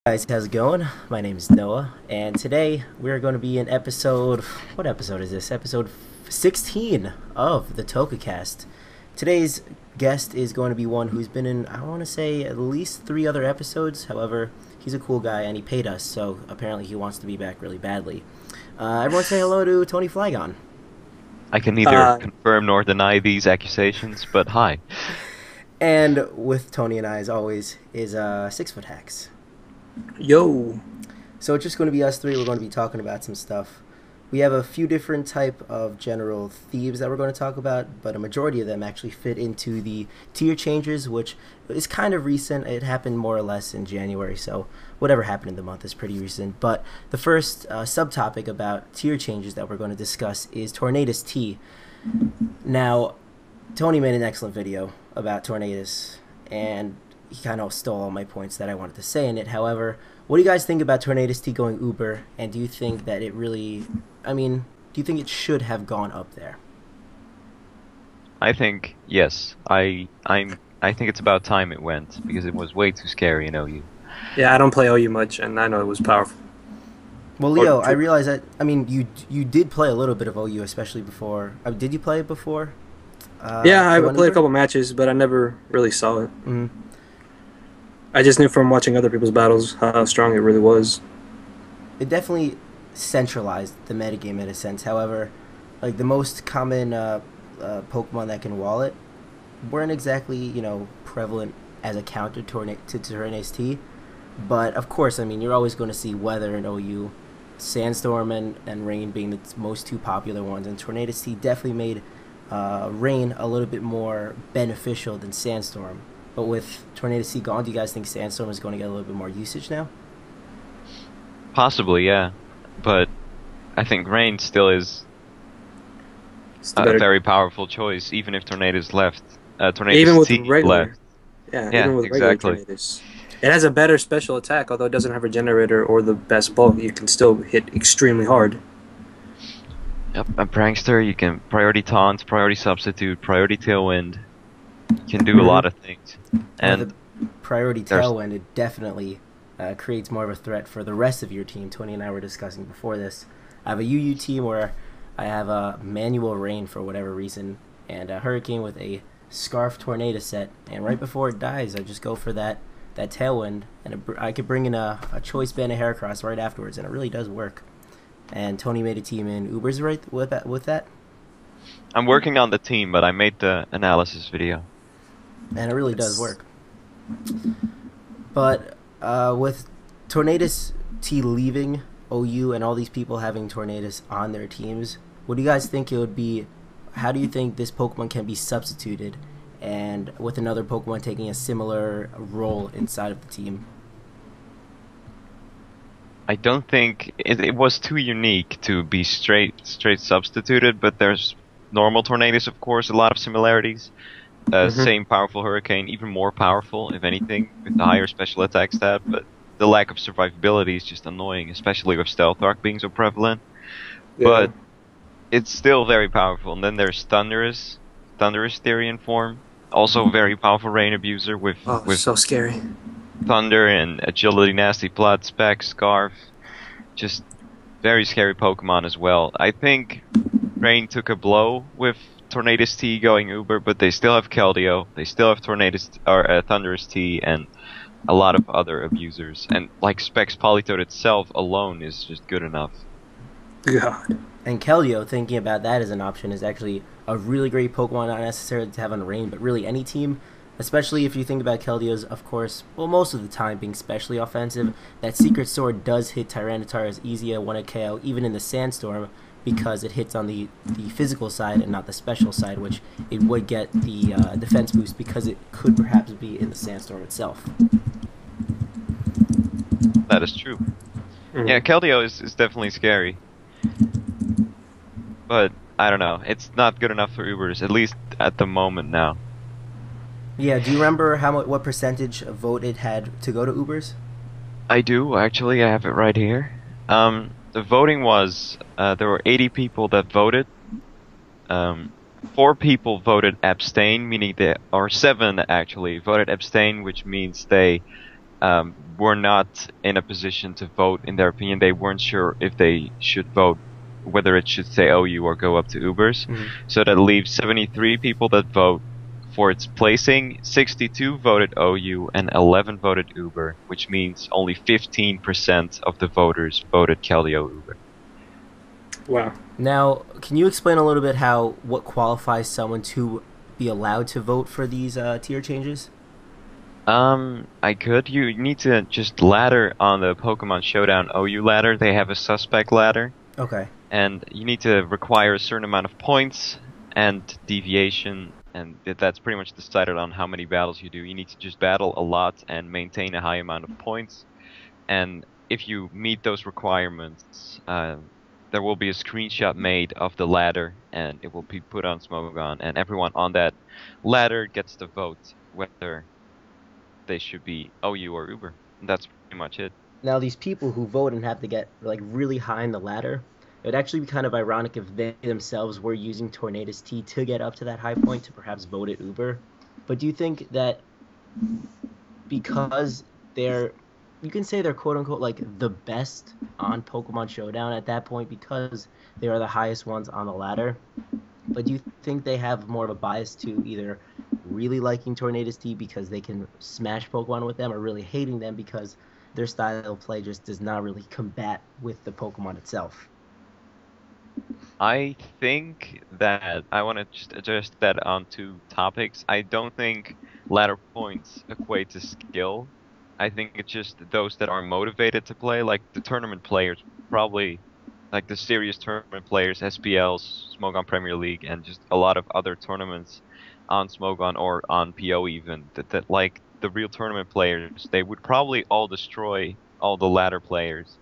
Guys, how's it going? My name is Noah, and today we're going to be in episode. What episode is this? Episode 16 of the Togekast. Today's guest is going to be one who's been in, I want to say, at least 3 other episodes. However, he's a cool guy and he paid us, so apparently he wants to be back really badly. Everyone say hello to TonyFlygon. I can neither confirm nor deny these accusations, but hi. And with Tony and I, as always, is 6-Foot Hacks. Yo. So it's just going to be us 3. We're going to be talking about some stuff. We have a few different type of general themes that we're going to talk about, but a majority of them actually fit into the tier changes, which is kind of recent. It happened more or less in January, so whatever happened in the month is pretty recent. But the first subtopic about tier changes that we're going to discuss is Tornadus T. Now, Tony made an excellent video about Tornadus, and he kind of stole all my points that I wanted to say in it. However, what do you guys think about Tornadus T going Uber, and do you think that it really, do you think it should have gone up there? I think yes. I think it's about time it went because it was way too scary in OU. Yeah, I don't play OU much, and I know it was powerful. Well, Leo, I realize that. You did play a little bit of OU, especially before. Did you play it before? Yeah, I played a couple matches, but I never really saw it. Mm-hmm. I just knew from watching other people's battles how strong it really was. It definitely centralized the metagame in a sense. However, like the most common Pokemon that can wall it weren't exactly, prevalent as a counter to Tornadus T. But of course, you're always going to see Weather in OU, Sandstorm and Rain being the most 2 popular ones, and Tornadus T definitely made Rain a little bit more beneficial than Sandstorm. But with Tornadus T gone, do you guys think Sandstorm is going to get a little bit more usage now? Possibly, yeah. But I think Rain still is a very powerful choice, even if Tornadus left. Tornadus T left. Yeah, yeah, even with exactly. regular Tornadus. It has a better special attack, although it doesn't have a generator or the best bulk. You can still hit extremely hard. Yep, a Prankster, you can priority taunt, priority substitute, priority tailwind. You can do a lot of things. And the priority tailwind, it definitely creates more of a threat for the rest of your team. Tony and I were discussing before this. I have a UU team where I have a manual Rain for whatever reason, and a Hurricane with a Scarf Tornado set. And right before it dies, I just go for that tailwind, and I could bring in a choice band of Heracross right afterwards, and it really does work. And Tony made a team in Ubers right with that. I'm working on the team, but I made the analysis video. And it really does work. But with Tornadus T leaving OU and all these people having Tornadus on their teams, what do you guys think it would be? How do you think this Pokemon can be substituted, and with another Pokemon taking a similar role inside of the team? I don't think it was too unique to be straight substituted, but there's normal Tornadus, of course, a lot of similarities. Same powerful Hurricane, even more powerful, if anything, with the higher special attack stat, but the lack of survivability is just annoying, especially with Stealth Rock being so prevalent. Yeah. But it's still very powerful. And then there's Thundurus Therian form, also a very powerful Rain abuser with so scary. Thunder and Agility, Nasty Plot, Spec, Scarf. Just very scary Pokemon as well. I think Rain took a blow with Tornadus T going Uber, but they still have Keldeo, they still have Thundurus T, and a lot of other abusers. And like Specs Politoed itself alone is just good enough. God. And Keldeo, thinking about that as an option, is actually a really great Pokemon, not necessarily to have on Rain, but really any team. Especially if you think about Keldeo's, of course, well, most of the time being specially offensive. That Secret Sword does hit Tyranitar as easy a 1-hit KO, even in the Sandstorm, because it hits on the physical side and not the special side, which it would get the defense boost because it could perhaps be in the Sandstorm itself. That is true. Yeah, Keldeo is definitely scary. But, I don't know, it's not good enough for Ubers, at least at the moment now. Yeah, do you remember what percentage of vote it had to go to Ubers? I do, actually. I have it right here. The voting was, there were 80 people that voted. 4 people voted abstain, meaning or 7 actually voted abstain, which means they were not in a position to vote. In their opinion, they weren't sure if they should vote, whether it should say OU or go up to Ubers. So that leaves 73 people that vote for its placing. 62 voted OU and 11 voted Uber, which means only 15% of the voters voted Keldeo Uber. Wow. Now, can you explain a little bit what qualifies someone to be allowed to vote for these tier changes? I could. You need to just ladder on the Pokemon Showdown OU ladder. They have a suspect ladder. Okay. And you need to require a certain amount of points and deviation, and that's pretty much decided on how many battles you do. You need to just battle a lot and maintain a high amount of points. And if you meet those requirements, there will be a screenshot made of the ladder, and it will be put on Smogon, and everyone on that ladder gets to vote whether they should be OU or Uber. And that's pretty much it. Now, these people who vote and have to get like really high in the ladder, it would actually be kind of ironic if they themselves were using Tornadus T to get up to that high point to perhaps vote at Uber. But do you think that because you can say they're quote unquote like the best on Pokemon Showdown at that point because they are the highest ones on the ladder, but do you think they have more of a bias to either really liking Tornadus T because they can smash Pokemon with them, or really hating them because their style of play just does not really combat with the Pokemon itself? I think that I want to just address that on two topics. I don't think ladder points equate to skill. I think it's just those that are motivated to play, like the tournament players, probably like the serious tournament players, SPLs, Smogon Premier League, and just a lot of other tournaments on Smogon or on PO even, that like the real tournament players, they would probably all destroy all the ladder players.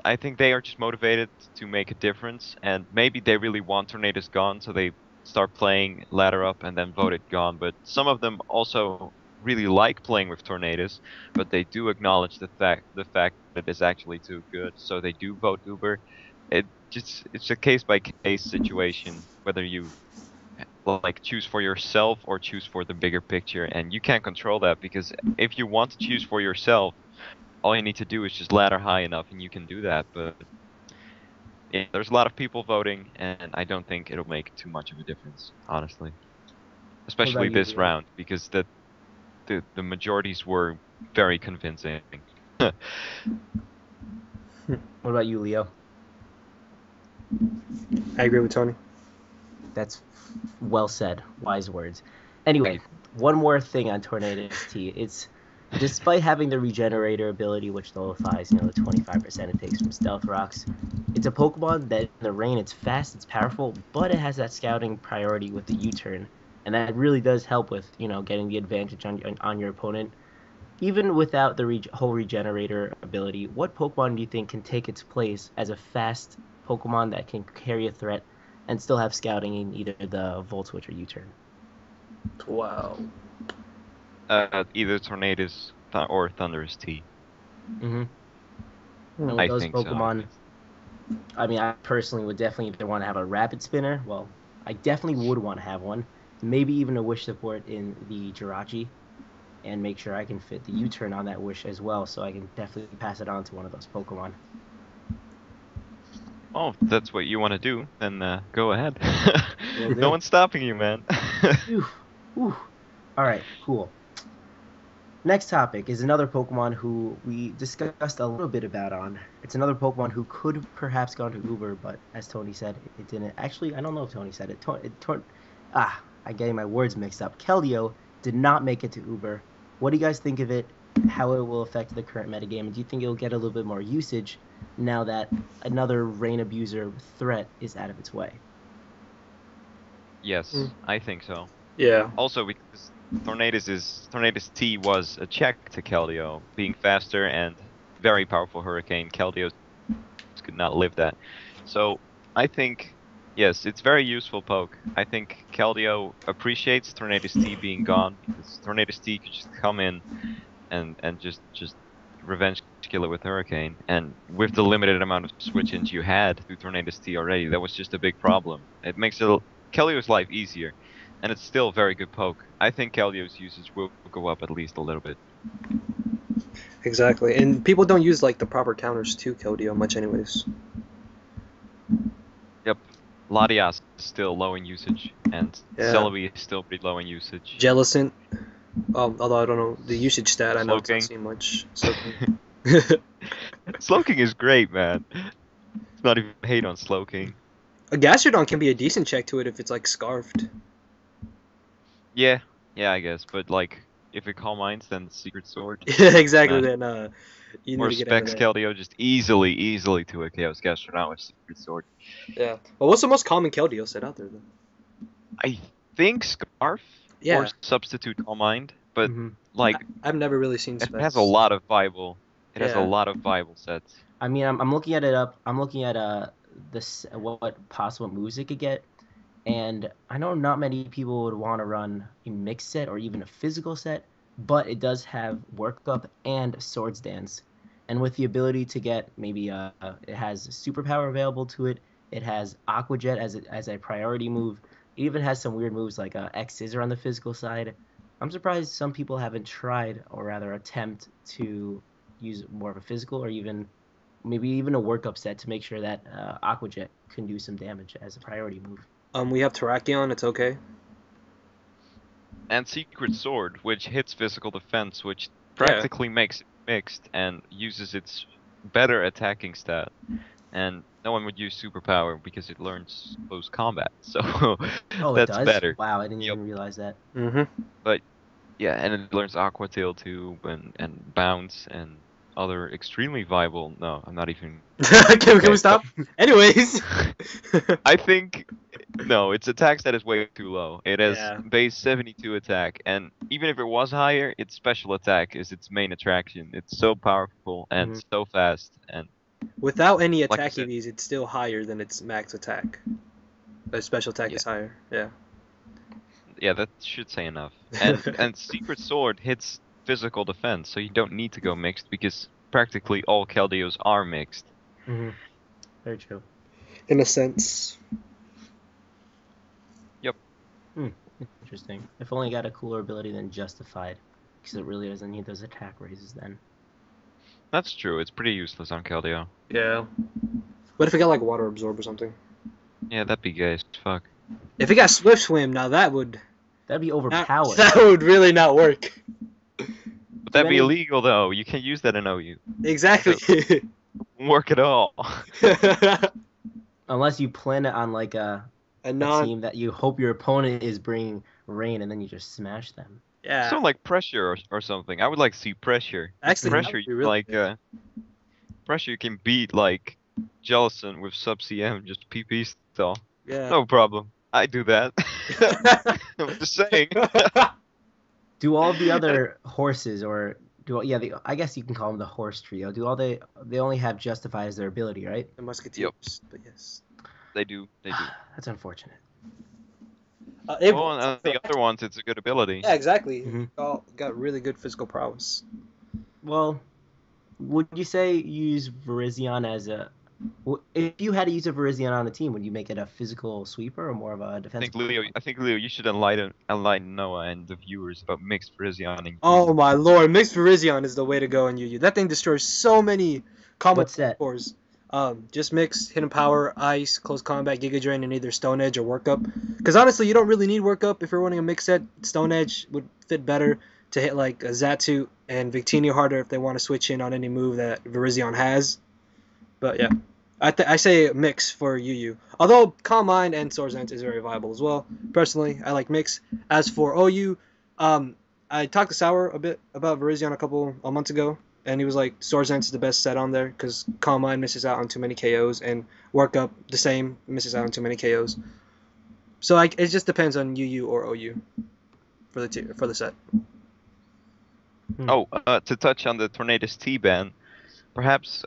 I think they are just motivated to make a difference, and maybe they really want Tornadus gone, so they start playing ladder up and then vote it gone. But some of them also really like playing with Tornadus, but they do acknowledge the fact that it's actually too good, so they do vote Uber. It's a case by case situation whether you like choose for yourself or choose for the bigger picture, and you can't control that, because if you want to choose for yourself, all you need to do is just ladder high enough and you can do that. But yeah, there's a lot of people voting, and I don't think it'll make too much of a difference, honestly. Especially this round, because the majorities were very convincing. What about you, Leo? I agree with Tony. That's well said. Wise words. Anyway, one more thing on Tornadus T. It's despite having the regenerator ability, which nullifies, the 25% it takes from Stealth Rocks, it's a Pokemon that in the rain, it's fast, it's powerful, but it has that scouting priority with the U-turn, and that really does help with, getting the advantage on your opponent. Even without the whole regenerator ability, what Pokemon do you think can take its place as a fast Pokemon that can carry a threat and still have scouting in either the Volt Switch or U-turn? Wow. Either Tornadus or Thundurus T. And with I those think Pokemon, so. I mean, I personally would definitely either want to have a Rapid Spinner. Well, I definitely would want to have one. Maybe even a Wish support in the Jirachi, and make sure I can fit the U-turn on that Wish as well, so I can definitely pass it on to one of those Pokemon. Oh, if that's what you want to do, then go ahead. Will do. No one's stopping you, man. Whew. Alright, cool. Next topic is another Pokemon who we discussed a little bit about on. It's another Pokemon who could have perhaps gone to Uber, but as Tony said, it didn't. Actually, I don't know if Tony said it. I'm getting my words mixed up. Keldeo did not make it to Uber. What do you guys think of it? How it will affect the current metagame? And do you think it will get a little bit more usage now that another Rain Abuser threat is out of its way? Yes, I think so. Yeah. Also, because Tornadus T was a check to Keldeo, being faster and very powerful Hurricane. Keldeo could not live that. So I think, yes, it's very useful poke. I think Keldeo appreciates Tornadus T being gone, because Tornadus T could just come in and just revenge kill it with Hurricane. And with the limited amount of switch-ins you had through Tornadus T already, that was just a big problem. It makes Keldeo's life easier, and it's still a very good poke. I think Keldeo's usage will go up at least a little bit. Exactly, and people don't use like the proper counters to Keldeo much, anyways. Yep. Latias is still low in usage, and Yeah, Celebi is still pretty low in usage. Jellicent. Although I don't know the usage stat, I know it doesn't Slowking. seem much. Slowking. Slowking is great, man. It's not even hate on Slowking. A Gastrodon can be a decent check to it if it's like scarfed. Yeah, yeah, I guess. But like, if it Calm Minds, then Secret Sword. Yeah, exactly. Man. Then you need Or to get out of Specs there. Keldeo just easily to a Chaos Gastronaut with Secret Sword. Yeah. But what's the most common Keldeo set out there then? I think Scarf or Yeah. Substitute Calm Mind, but Hmm. like I've never really seen it has a Specs. lot of viable. It has a Yeah. lot of viable sets. I mean, I'm looking at it up. I'm looking at this what possible moves it could get, and I know not many people would want to run a mixed set or even a physical set, but it does have workup and swords dance, and with the ability to get maybe it has superpower available to it. It has Aqua Jet as a priority move. It even has some weird moves like X Scissor on the physical side. I'm surprised some people haven't tried or rather attempt to use more of a physical or even maybe even a workup set to make sure that Aqua Jet can do some damage as a priority move. We have Terrakion. It's okay. And Secret Sword, which hits physical defense, which Yeah. practically makes it mixed and uses its better attacking stat. And no one would use superpower because it learns close combat. So Oh, it that's does? better. Wow, I didn't Yep. even realize that. Mm-hmm. But yeah, and it learns Aqua Tail too, and Bounce and other extremely viable. No, I'm not even. Can Okay, we stop? Anyways. I think no, its attack stat is way too low. It has Yeah. base 72 attack, and even if it was higher, its special attack is its main attraction. It's so powerful and Mhm. so fast, and Without any like I attack said, EVs, it's still higher than its max attack. The special attack yeah, is higher. Yeah. yeah, that should say enough. And Secret Sword hits physical defense, so you don't need to go mixed because practically all Keldeos are mixed. Hmm. Very true. In a sense. Yep. Hmm. Interesting. If only it got a cooler ability than Justified, because it really doesn't need those attack raises then. That's true. It's pretty useless on Keldeo. Yeah. What if it got like water absorb or something? Yeah, that'd be gay as fuck. If it got Swift Swim, now that would That'd be not, overpowered. that would really not work. But Do that'd be any illegal though. You can't use that in OU. Exactly. It won't work at all. unless you plan it on like A a non. team that you hope your opponent is bringing rain, and then you just smash them. Yeah. Something like pressure or something. I would like to see pressure. Actually, that Pressure would be really like good. pressure you can beat like Jellison with sub CM just PP style. Yeah. No problem. I do that. I'm just saying. Do all the other horses or I guess you can call them the horse trio. Do all they only have Justify as their ability, right? The Yep, Musketeers, but yes. they do. They do. That's unfortunate. It Well, and was, the other ones, it's a good ability. yeah, exactly. Mhm. All got really good physical prowess. Well, would you say you use Virizion as if you had to use a Virizion on a team, would you make it a physical sweeper or more of a defensive? I think Leo, you should enlighten Noah and the viewers about mixed Parisian and Oh my lord, Mixed Virizion is the way to go in UU. That thing destroys so many combo What's that? cores. Just mix hidden power, ice, close combat, Giga Drain, and either Stone Edge or Workup. Because honestly, you don't really need Workup if you're running a mix set. Stone Edge would fit better to hit like a Zatu and Victini harder if they want to switch in on any move that Virizion has. But yeah, I say mix for UU. Although Calm Mind and Swords Dance is very viable as well. Personally, I like mix. As for OU, I talked to Sour a bit about Virizion a months ago, and he was like, Swords Dance is the best set on there because Calm Mind misses out on too many KOs, and Workup the same misses out on too many KOs. So it just depends on UU or OU for the set. Oh, to touch on the Tornadus T ban, perhaps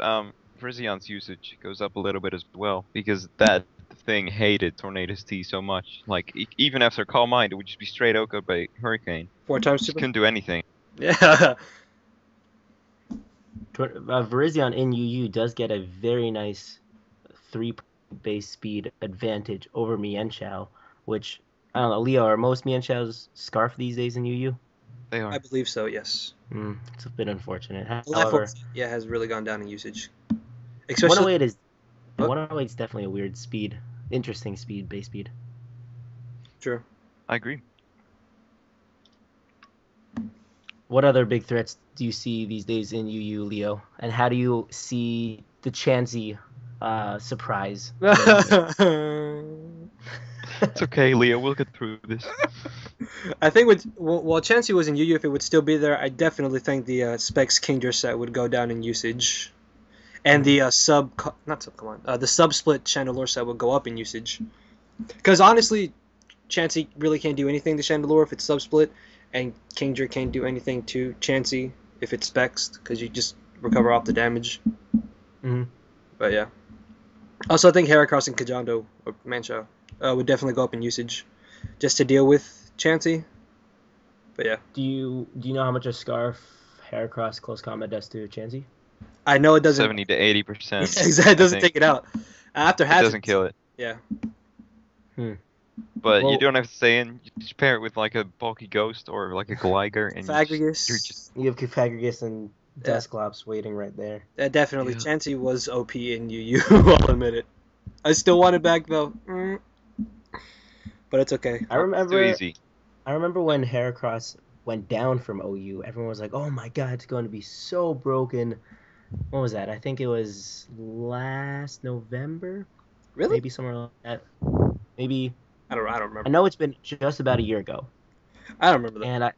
Frisian's usage goes up a little bit as well because that thing hated Tornadus T so much. Like even after Calm Mind, it would just be straight OK'd by Hurricane. 4 times Just super. couldn't do anything. Yeah. Virizion in UU does get a very nice 3 base speed advantage over Mienshao, which I don't know, Leo, are most Mienshao's scarf these days in UU? They are. I believe so. Yes. It's a bit unfortunate. The life However, yeah has really gone down in usage, especially. 108 is What? 108 is definitely a weird speed, interesting speed, base speed. True. I agree. What other big threats do you see these days in UU, Leo? And how do you see the Chansey surprise? It's okay, Leo. We'll get through this. I think while Chansey was in UU, if it would still be there, I definitely think the Specs Kingdra set would go down in usage, and the the sub split Chandelure set would go up in usage. Because honestly, Chansey really can't do anything to Chandelure if it's sub split, and Kingdra can't do anything to Chansey if it's Specs, because you just recover off the damage. Mm-hmm. But yeah. Also, I think Heracross and Kajando or Mancha would definitely go up in usage, just to deal with Chansey. But yeah. Do you know how much a Scarf Heracross close combat does to Chansey? I know it doesn't. 70 to 80%. Exactly, it doesn't take it out. After It hazards. doesn't kill it. Yeah. But Well- you don't have to say in. You just pair it with like a bulky ghost or like a Gligar, and you're just You have Kufagrigus and Dusclops waiting right there. Definitely, Yeah. Chansey was OP in UU. I'll admit it. I still want it back though. But it's okay. I too remember. easy. I remember when Heracross went down from OU. Everyone was like, "Oh my God, it's going to be so broken." When was that? I think it was last November. Really? Maybe somewhere like that. Maybe. I don't I remember. know it's been just about a year ago. I don't remember that. And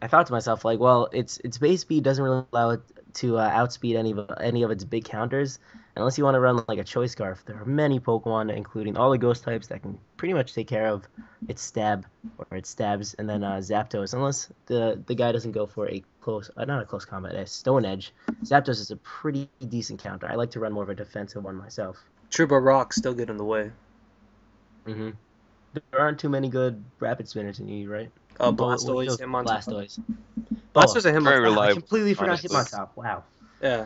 I thought to myself, like, well, its base speed doesn't really allow it to outspeed any of its big counters. Unless you want to run like a Choice Scarf, there are many Pokemon, including all the Ghost types, that can pretty much take care of its Stab or its Stabs, and then Zapdos. Unless the guy doesn't go for a close, not a close combat, a Stone Edge. Zapdos is a pretty decent counter. I like to run more of a defensive one myself. True, but rocks still get in the way. Mm-hmm. There aren't too many good Rapid Spinners in you, right? Blastoise, Hitmontop. Blastoise. Blastoise and Very Hitmontop. reliable. I completely forgot honestly. Hitmontop. Wow. Yeah.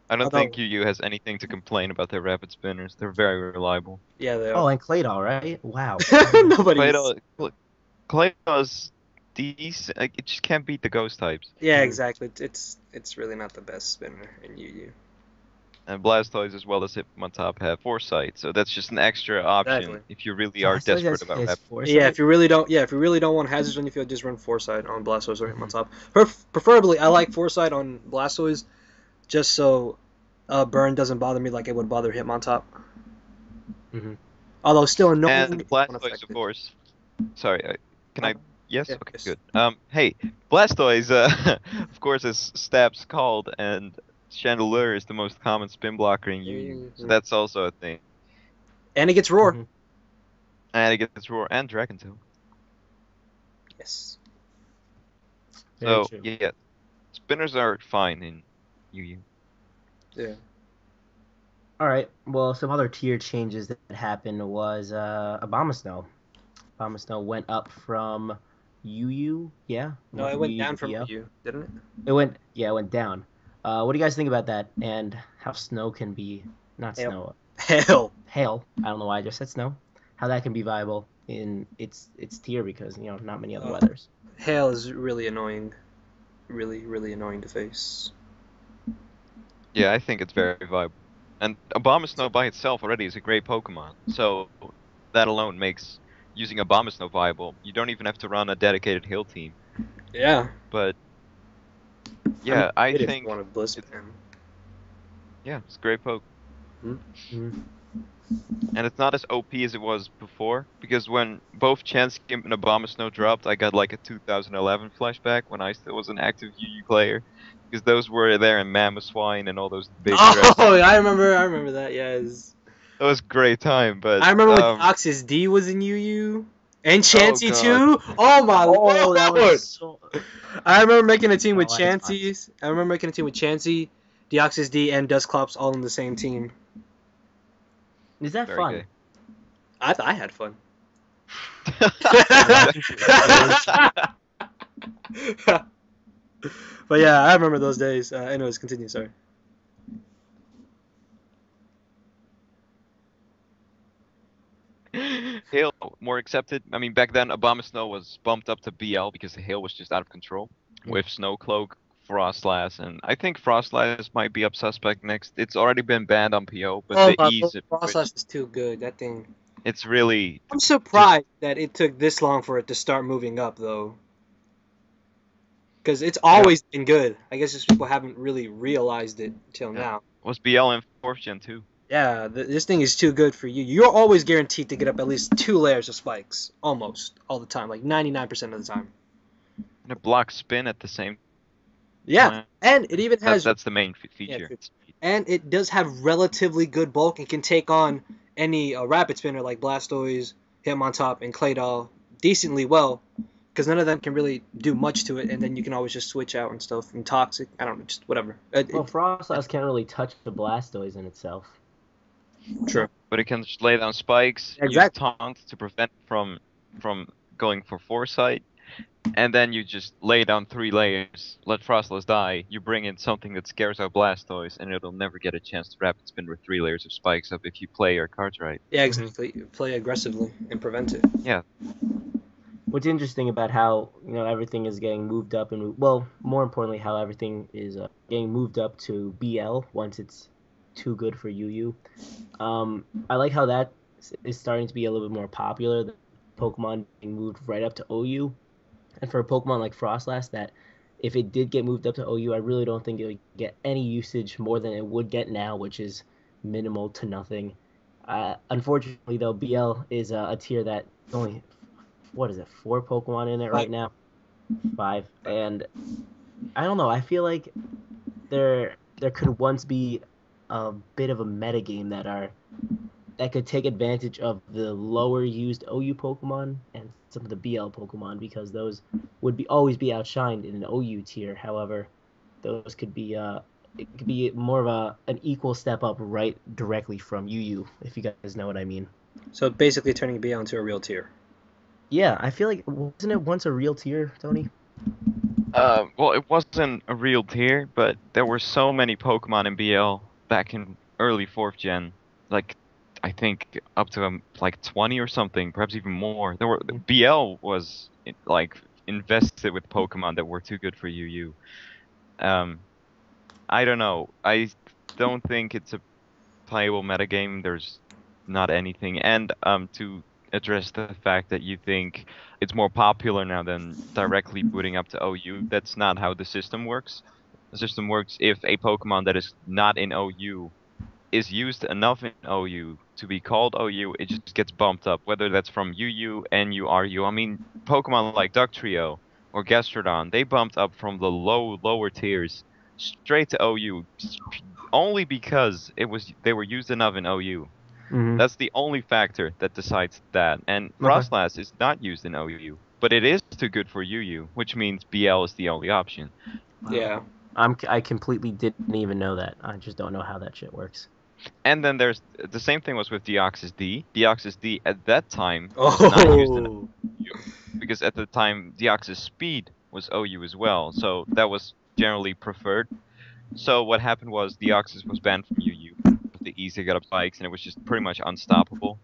I don't Although- think UU has anything to complain about their rapid spinners. They're very reliable. Yeah, they Oh, are. and Claydol, right? Wow. Nobody's. Claydol's decent. Like, it just can't beat the ghost types. Yeah, exactly. It's really not the best spinner in UU. And Blastoise as well as Hitmontop have Foresight, so that's just an extra option Exactly. if you really are desperate about rapid. Yeah, if you really don't want hazards on your field, just run Foresight on Blastoise or Hitmontop. Preferably, I like Foresight on Blastoise, just so burn doesn't bother me like it would bother Hitmontop. Mhm. Although still annoying. And if Blastoise, unaffected. of course. Sorry, can I? Yes. Yeah, Okay, yes. good. Hey, Blastoise, of course, is Stab's called, and Chandelure is the most common spin blocker in UU, so Mhm. that's also a thing. And it gets Roar. Mhm. And it gets Roar and Dragon Tail. Yes. Very So true. yeah, spinners are fine in UU. Yeah. All right. Well, some other tier changes that happened was Abomasnow. Abomasnow went up from UU. Yeah. No, it went UU, down from yeah. UU, didn't it? It went down. What do you guys think about that? And how snow can be not Hail. snow, Hell. hail. I don't know why I just said snow. How that can be viable in its tier because not many other weathers. Hail is really annoying. Really, really annoying to face. Yeah, I think it's very viable. And Abomasnow by itself already is a great Pokemon, so that alone makes using Abomasnow viable. You don't even have to run a dedicated hill team. Yeah. But yeah, I If you think want to bliss him. yeah, it's a great poke. Mhm. And it's not as OP as it was before, because when both Chansey and Abomasnow dropped, I got like a 2011 flashback when I still was an active UU player, because those were there in Mamoswine and all those big dresses. Oh, I remember that. Yes. That was a great time, but I remember when Oxys D was in UU. And Chansey God. too. Oh my lord! that was so. I remember making a team with Oh, that's Chansey. I remember making a team with Chansey, Deoxys D, and Dusclops all in the same team. Is that very fun? gay. I had fun. But yeah, I remember those days. Anyways, continue. Sorry. Hail more accepted. I mean, back then, Abomasnow was bumped up to BL because the hail was just out of control. With Snowcloak, Frostlass, and I think Frostlass might be up suspect next. It's already been banned on PO, but Oh the my ease lord, at which Frostlass is too good. That thing. it's really I'm just surprised that it took this long for it to start moving up, though. Because it's always been good. I guess just people haven't really realized it till yeah. now. Was BL in 4th gen too. Yeah, this thing is too good for you. You're always guaranteed to get up at least 2 layers of spikes. Almost. All the time. Like 99% of the time. And it blocks spin at the same Yeah. time. And it even has... That's the main Yeah, feature. true. And it does have relatively good bulk and can take on any rapid spinner like Blastoise, Hitmontop, and Claydol decently well. Because none of them can really do much to it, and then you can always just switch out and stuff. And Toxic, I don't know, just whatever. Well, Frostlass can't really touch the Blastoise in itself. True. But it can just lay down spikes, Exactly. use taunt to prevent from going for foresight, and then you just lay down 3 layers, let Frostlass die, you bring in something that scares out Blastoise, and it'll never get a chance to rapid spin with 3 layers of spikes up if you play your cards right. Yeah, exactly. Play aggressively and prevent it. Yeah. What's interesting about how everything is getting moved up and more importantly, how everything is getting moved up to BL once it's too good for UU. I like how that is starting to be a little bit more popular. The Pokemon being moved right up to OU, and for a Pokemon like Frostlass, that if it did get moved up to OU, I really don't think it would get any usage more than it would get now, which is minimal to nothing. Unfortunately, though, BL is a tier that only 4 Pokemon in it right now, 5, and I don't know. I feel like there could once be a bit of a metagame that could take advantage of the lower used OU Pokemon and some of the BL Pokemon, because those would always be outshined in an OU tier. However, those could be it could be more of an equal step up right directly from UU, if you guys know what I mean. So basically turning BL into a real tier. Yeah, I feel like, wasn't it once a real tier, Tony? Well, it wasn't a real tier, but there were so many Pokemon in BL back in early 4th gen, like I think up to like 20 or something, perhaps even more. BL was like invested with Pokemon that were too good for UU. I don't know. I don't think it's a playable metagame. There's not anything. And to address the fact that you think it's more popular now than directly booting up to OU, that's not how the system works. The system works if a Pokemon that is not in OU is used enough in OU to be called OU, it just gets bumped up, whether that's from UU, NU, RU. I mean, Pokemon like Ductrio or Gastrodon, they bumped up from the lower tiers straight to OU only because they were used enough in OU. Mm-hmm. That's the only factor that decides that. And Okay. Frostlass is not used in OU, but it is too good for UU, which means BL is the only option. Yeah. I completely didn't even know that. I just don't know how that shit works. And then there's the same thing was with Deoxys D. Deoxys D at that time was not used in OU, because at the time Deoxys Speed was OU as well, so that was generally preferred. So what happened was Deoxys was banned from UU with the easy get up spikes, and it was just pretty much unstoppable.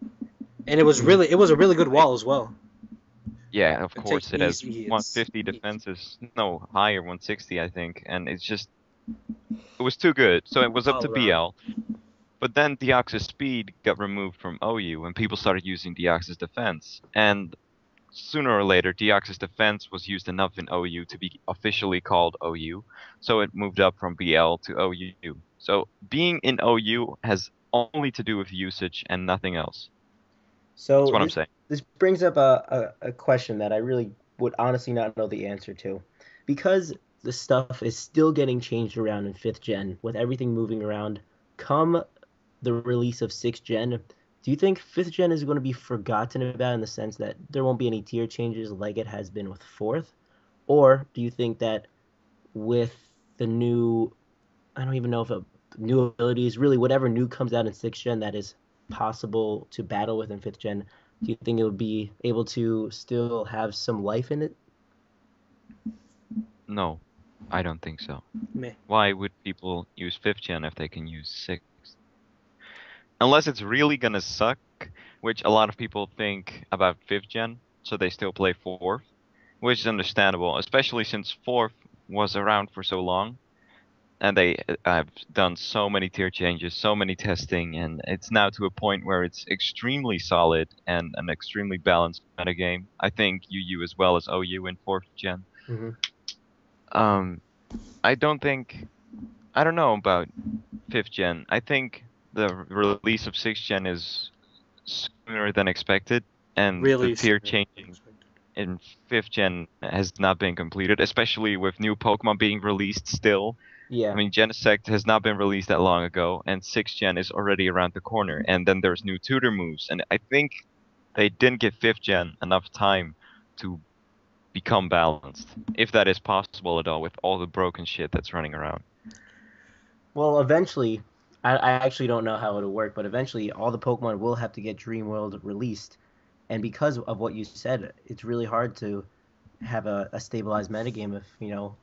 And it was a really good wall as well. Yeah, of It course takes it has easy hits. 150 defenses, no higher, 160 I think, and it was too good. So it was up to BL. But then Deoxys Speed got removed from OU, and people started using Deoxys Defense. And sooner or later, Deoxys Defense was used enough in OU to be officially called OU, so it moved up from BL to OU. So being in OU has only to do with usage and nothing else. So That's what I'm saying. This brings up a question that I really would honestly not know the answer to. Because the stuff is still getting changed around in 5th gen, with everything moving around, come the release of 6th gen, do you think 5th gen is going to be forgotten about in the sense that there won't be any tier changes like it has been with 4th? Or do you think that with the new, I don't even know if new abilities, really whatever new comes out in 6th gen that is possible to battle with in 5th gen, do you think it would be able to still have some life in it? No, I don't think so. Meh. Why would people use 5th gen if they can use 6th? Unless it's really gonna suck, luck, which a lot of people think about 5th gen, so they still play 4th, which is understandable, especially since 4th was around for so long. And they have done so many tier changes, so many testing, and it's now to a point where it's extremely solid and an extremely balanced metagame. I think UU as well as OU in 4th gen. Mm-hmm. I don't know about 5th gen. I think the release of 6th gen is sooner than expected, and the Really tier sooner than changing expected. in 5th gen has not been completed, especially with new Pokemon being released still. Yeah. I mean, Genesect has not been released that long ago, and 6th gen is already around the corner, and then there's new tutor moves, and I think they didn't give 5th gen enough time to become balanced, if that is possible at all with all the broken shit that's running around. Well, eventually, I actually don't know how it'll work, but eventually all the Pokemon will have to get Dream World released. And because of what you said, it's really hard to have a stabilized metagame if,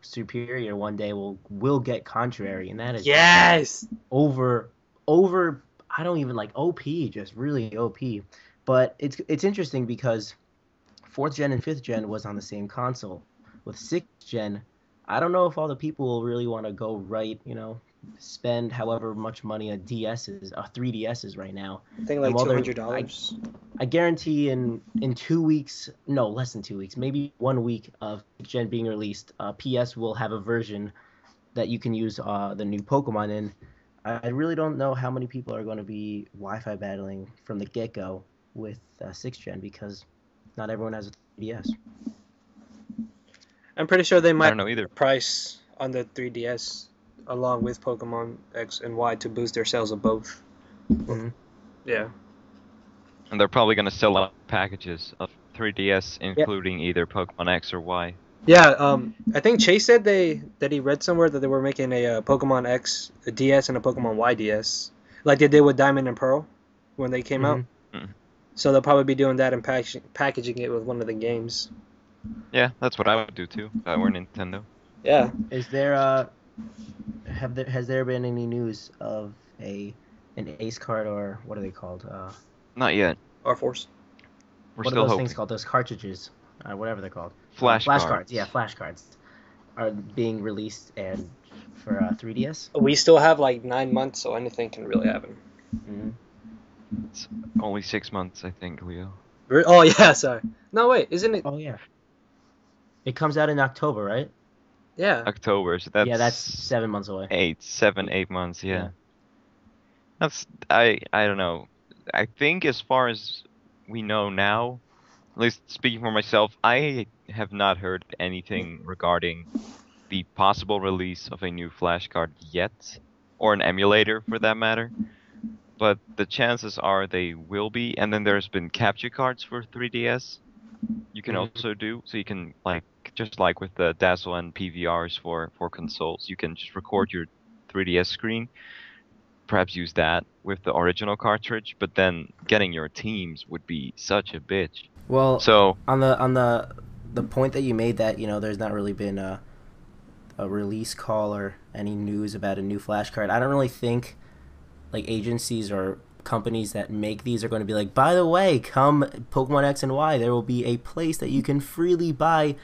Superior one day will get Contrary, and that is Yes. over I don't even like OP, just really OP. But it's interesting because 4th gen and 5th gen was on the same console. With 6th gen, I don't know if all the people will really want to go right, spend however much money a 3DSs right now. I think And like while they're $200. I guarantee in 2 weeks, no, less than 2 weeks, maybe 1 week of 6th gen being released, PS will have a version that you can use the new Pokemon in. I really don't know how many people are going to be Wi-Fi battling from the get-go with 6th gen because not everyone has a 3DS. I'm pretty sure they I might don't know either. price on the 3DS along with Pokemon X and Y to boost their sales of both. Mm-hmm. Yeah. And they're probably going to sell out packages of 3DS, Yep. including either Pokemon X or Y. Yeah, I think Chase said that he read somewhere that they were making a Pokemon X a DS and a Pokemon Y DS, like they did with Diamond and Pearl when they came out. Mm. So they'll probably be doing that and packaging it with one of the games. Yeah, that's what I would do too if I were Nintendo. Yeah. Is there has there been any news of an Ace card, or what are they called? Not yet. R-Force. We're What are still those hoping. things called? Those cartridges, whatever they're called. Flashcards. Yeah, flashcards are being released and for 3DS. We still have like 9 months, so anything can really happen. Mm-hmm. It's only 6 months, I think, Leo. Oh yeah, sorry. No wait, isn't it? Oh yeah. It comes out in October, right? Yeah. October, so that's Yeah, that's 7 months away. 8 months, yeah. Yeah. That's I don't know. I think as far as we know now, at least speaking for myself, I have not heard anything regarding the possible release of a new flashcard yet, or an emulator for that matter. But the chances are they will be, and then there's been capture cards for 3DS. You can Mhm. also do, so you can just like with the Dazzle and PVRs for consoles, you can just record your 3DS screen, perhaps use that with the original cartridge, but then getting your teams would be such a bitch. Well, So on the point that you made that there's not really been a release call or any news about a new flashcard. I don't really think like agencies or companies that make these are going to be like, by the way, come Pokemon X and Y, there will be a place that you can freely buy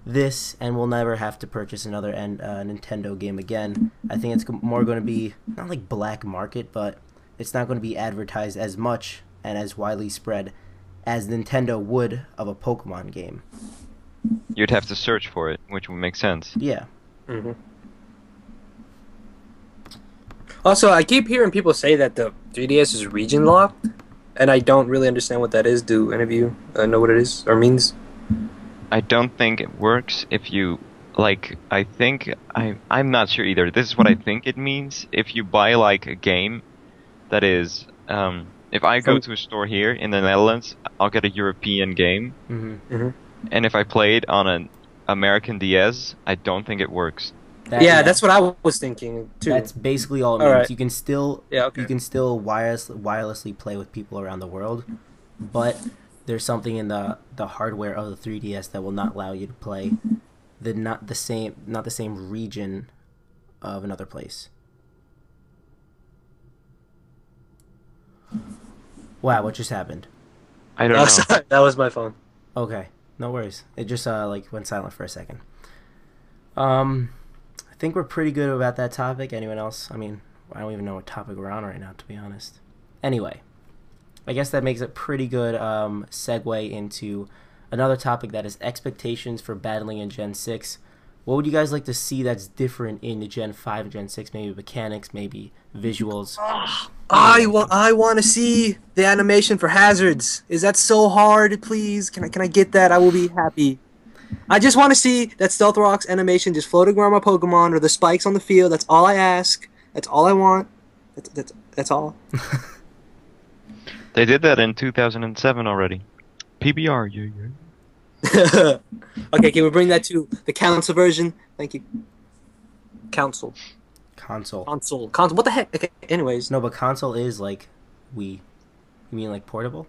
this and we'll never have to purchase another Nintendo game again. I think it's more going to be not like black market, but it's not going to be advertised as much and as widely spread as Nintendo would of a Pokemon game. you'd have to search for it, which would make sense. Yeah. Mm-hmm. Also, I keep hearing people say that the 3DS is region locked, and I don't really understand what that is. Do any of you know what it is or means? I don't think it works if you I'm not sure either. This is what I think it means. If you buy like a game that is if I go to a store here in the Netherlands, I'll get a European game. Mm-hmm. Mm-hmm. And if I play it on an American DS, I don't think it works. That's what I was thinking too. That's basically all it All means. right. You can still okay. you can still wirelessly play with people around the world, but there's something in the hardware of the 3DS that will not allow you to play not the same region of another place. Wow, what just happened? I don't Oh, know. sorry, that was my phone. Okay, no worries. It just like went silent for a second. I think we're pretty good about that topic. Anyone else? I mean, I don't even know what topic we're on right now, to be honest. Anyway, I guess that makes a pretty good segue into another topic, that is expectations for battling in Gen 6. What would you guys like to see that's different in the Gen 5 and Gen 6? Maybe mechanics, maybe visuals. I want to see the animation for hazards. Is that so hard? Please, can I get that? I will be happy. I just want to see that Stealth Rock's animation just floating around my Pokemon or the spikes on the field. That's all I ask. That's all I want. That's all. They did that in 2007 already. PBR, yeah. Okay, can we bring that to the council version? Thank you. Council. Console. Console. What the heck? Okay, anyways. No, but console is like Wii. You mean like portable?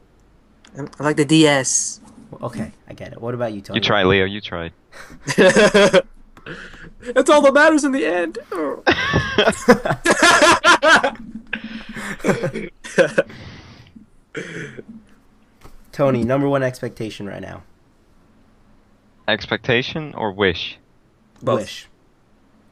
I like the DS. Well, okay, I get it. What about you, Tony? You tried, Leo. You tried. That's all that matters in the end. Tony, number one expectation right now. Expectation or wish? Both. Wish.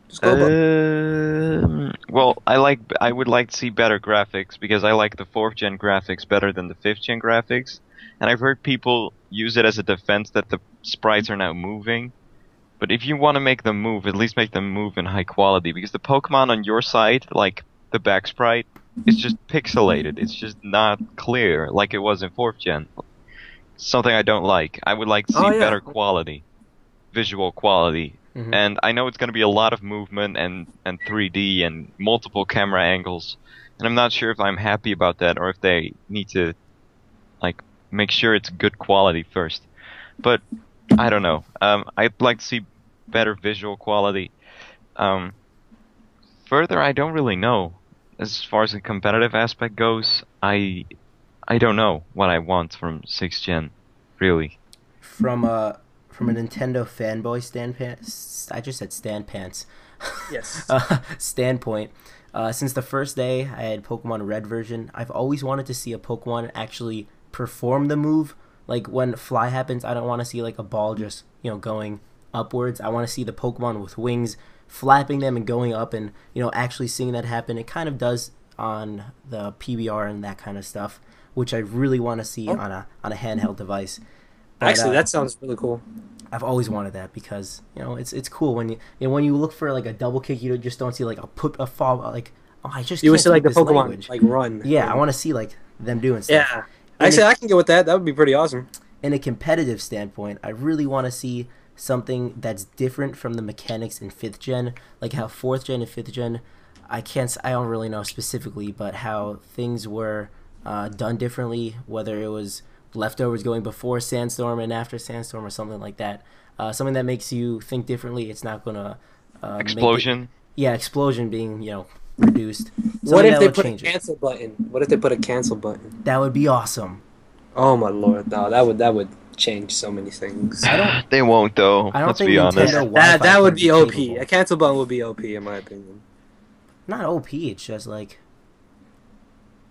Just go both. Well, I would like to see better graphics because I like the 4th gen graphics better than the 5th gen graphics. And I've heard people use it as a defense that the sprites are now moving. But if you want to make them move, at least make them move in high quality, because the Pokemon on your side, like the back sprite, is just pixelated. It's just not clear like it was in 4th gen. Something I don't like. I would like to see better quality, visual quality. Mm-hmm. And I know it's going to be a lot of movement and 3D and multiple camera angles. And I'm not sure if I'm happy about that or if they need to like make sure it's good quality first. But I don't know. I'd like to see better visual quality. Further, I don't really know. As far as the competitive aspect goes, I don't know what I want from 6th gen, really. From a Nintendo fanboy I just said standpants. Yes. Standpoint. Since the first day I had Pokemon Red version, I've always wanted to see a Pokemon actually perform the move. Like when Fly happens, I don't want to see like a ball just, going upwards. I want to see the Pokemon with wings flapping them and going up and, actually seeing that happen. It kind of does on the PBR and that kind of stuff, which I really want to see on a handheld device. But, actually, that sounds really cool. I've always wanted that because it's cool when when you look for like a double kick, you just don't see like a fall like I just you would can't see like the speak this Pokemon language. like run. Yeah, I want to see like them doing stuff. Yeah, actually, I can get with that. That would be pretty awesome. In a competitive standpoint, I really want to see something that's different from the mechanics in 5th gen, like how 4th gen and 5th gen. I don't really know specifically, but how things were done differently, whether it was leftovers going before Sandstorm and after Sandstorm or something like that. Something that makes you think differently. It's not gonna Explosion. Explosion being reduced. What if they put a it. cancel button? What if they put a cancel button? That would be awesome. Oh my lord, no, that would change so many things. They won't though. I don't Let's think be honest. Nintendo That would be Wi-Fi OP. capable. A cancel button would be OP in my opinion. Not OP. It's just like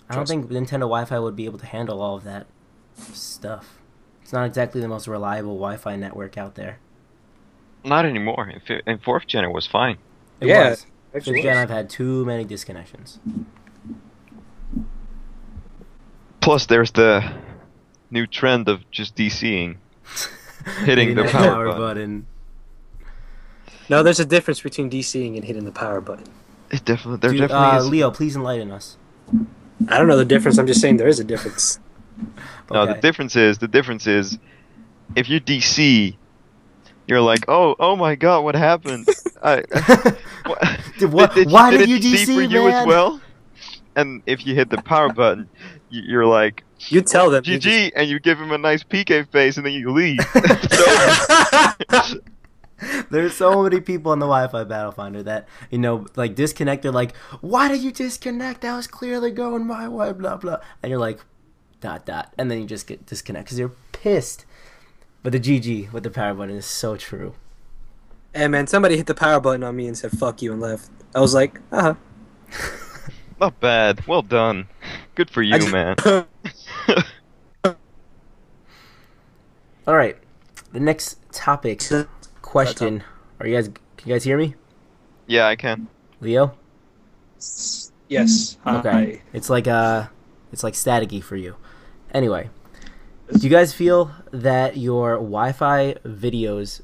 I don't Trust think Nintendo Wi-Fi would be able to handle all of that stuff. It's not exactly the most reliable Wi-Fi network out there. Not anymore. In 4th gen, it was fine. It Yeah, was. actually 5th gen, was. I've had too many disconnections. Plus, there's the new trend of just DCing, hitting the that power button. No, there's a difference between DCing and hitting the power button. There Dude, definitely is. Leo, please enlighten us. I don't know the difference. I'm just saying there is a difference. No, the Okay. difference is, if you DC, you're like, oh my god, what happened? Why did you DC DC, for you man? as well? And if you hit the power button, you're like, You tell them. GG, and you give him a nice PK face, and then you leave. There's so many people in the Wi-Fi battle finder that like disconnect. They're like, "Why did you disconnect? That was clearly going my way." Blah blah. And you're like, ... and then you just get disconnect because you're pissed. But the GG with the power button is so true. Hey man, somebody hit the power button on me and said "fuck you" and left. I was like, Not bad. Well done. Good for you, man. All right. The next topic question. Can you guys hear me? Yeah, I can. Leo? Yes. Okay. Hi. It's like staticky for you. Anyway, do you guys feel that your Wi-Fi videos,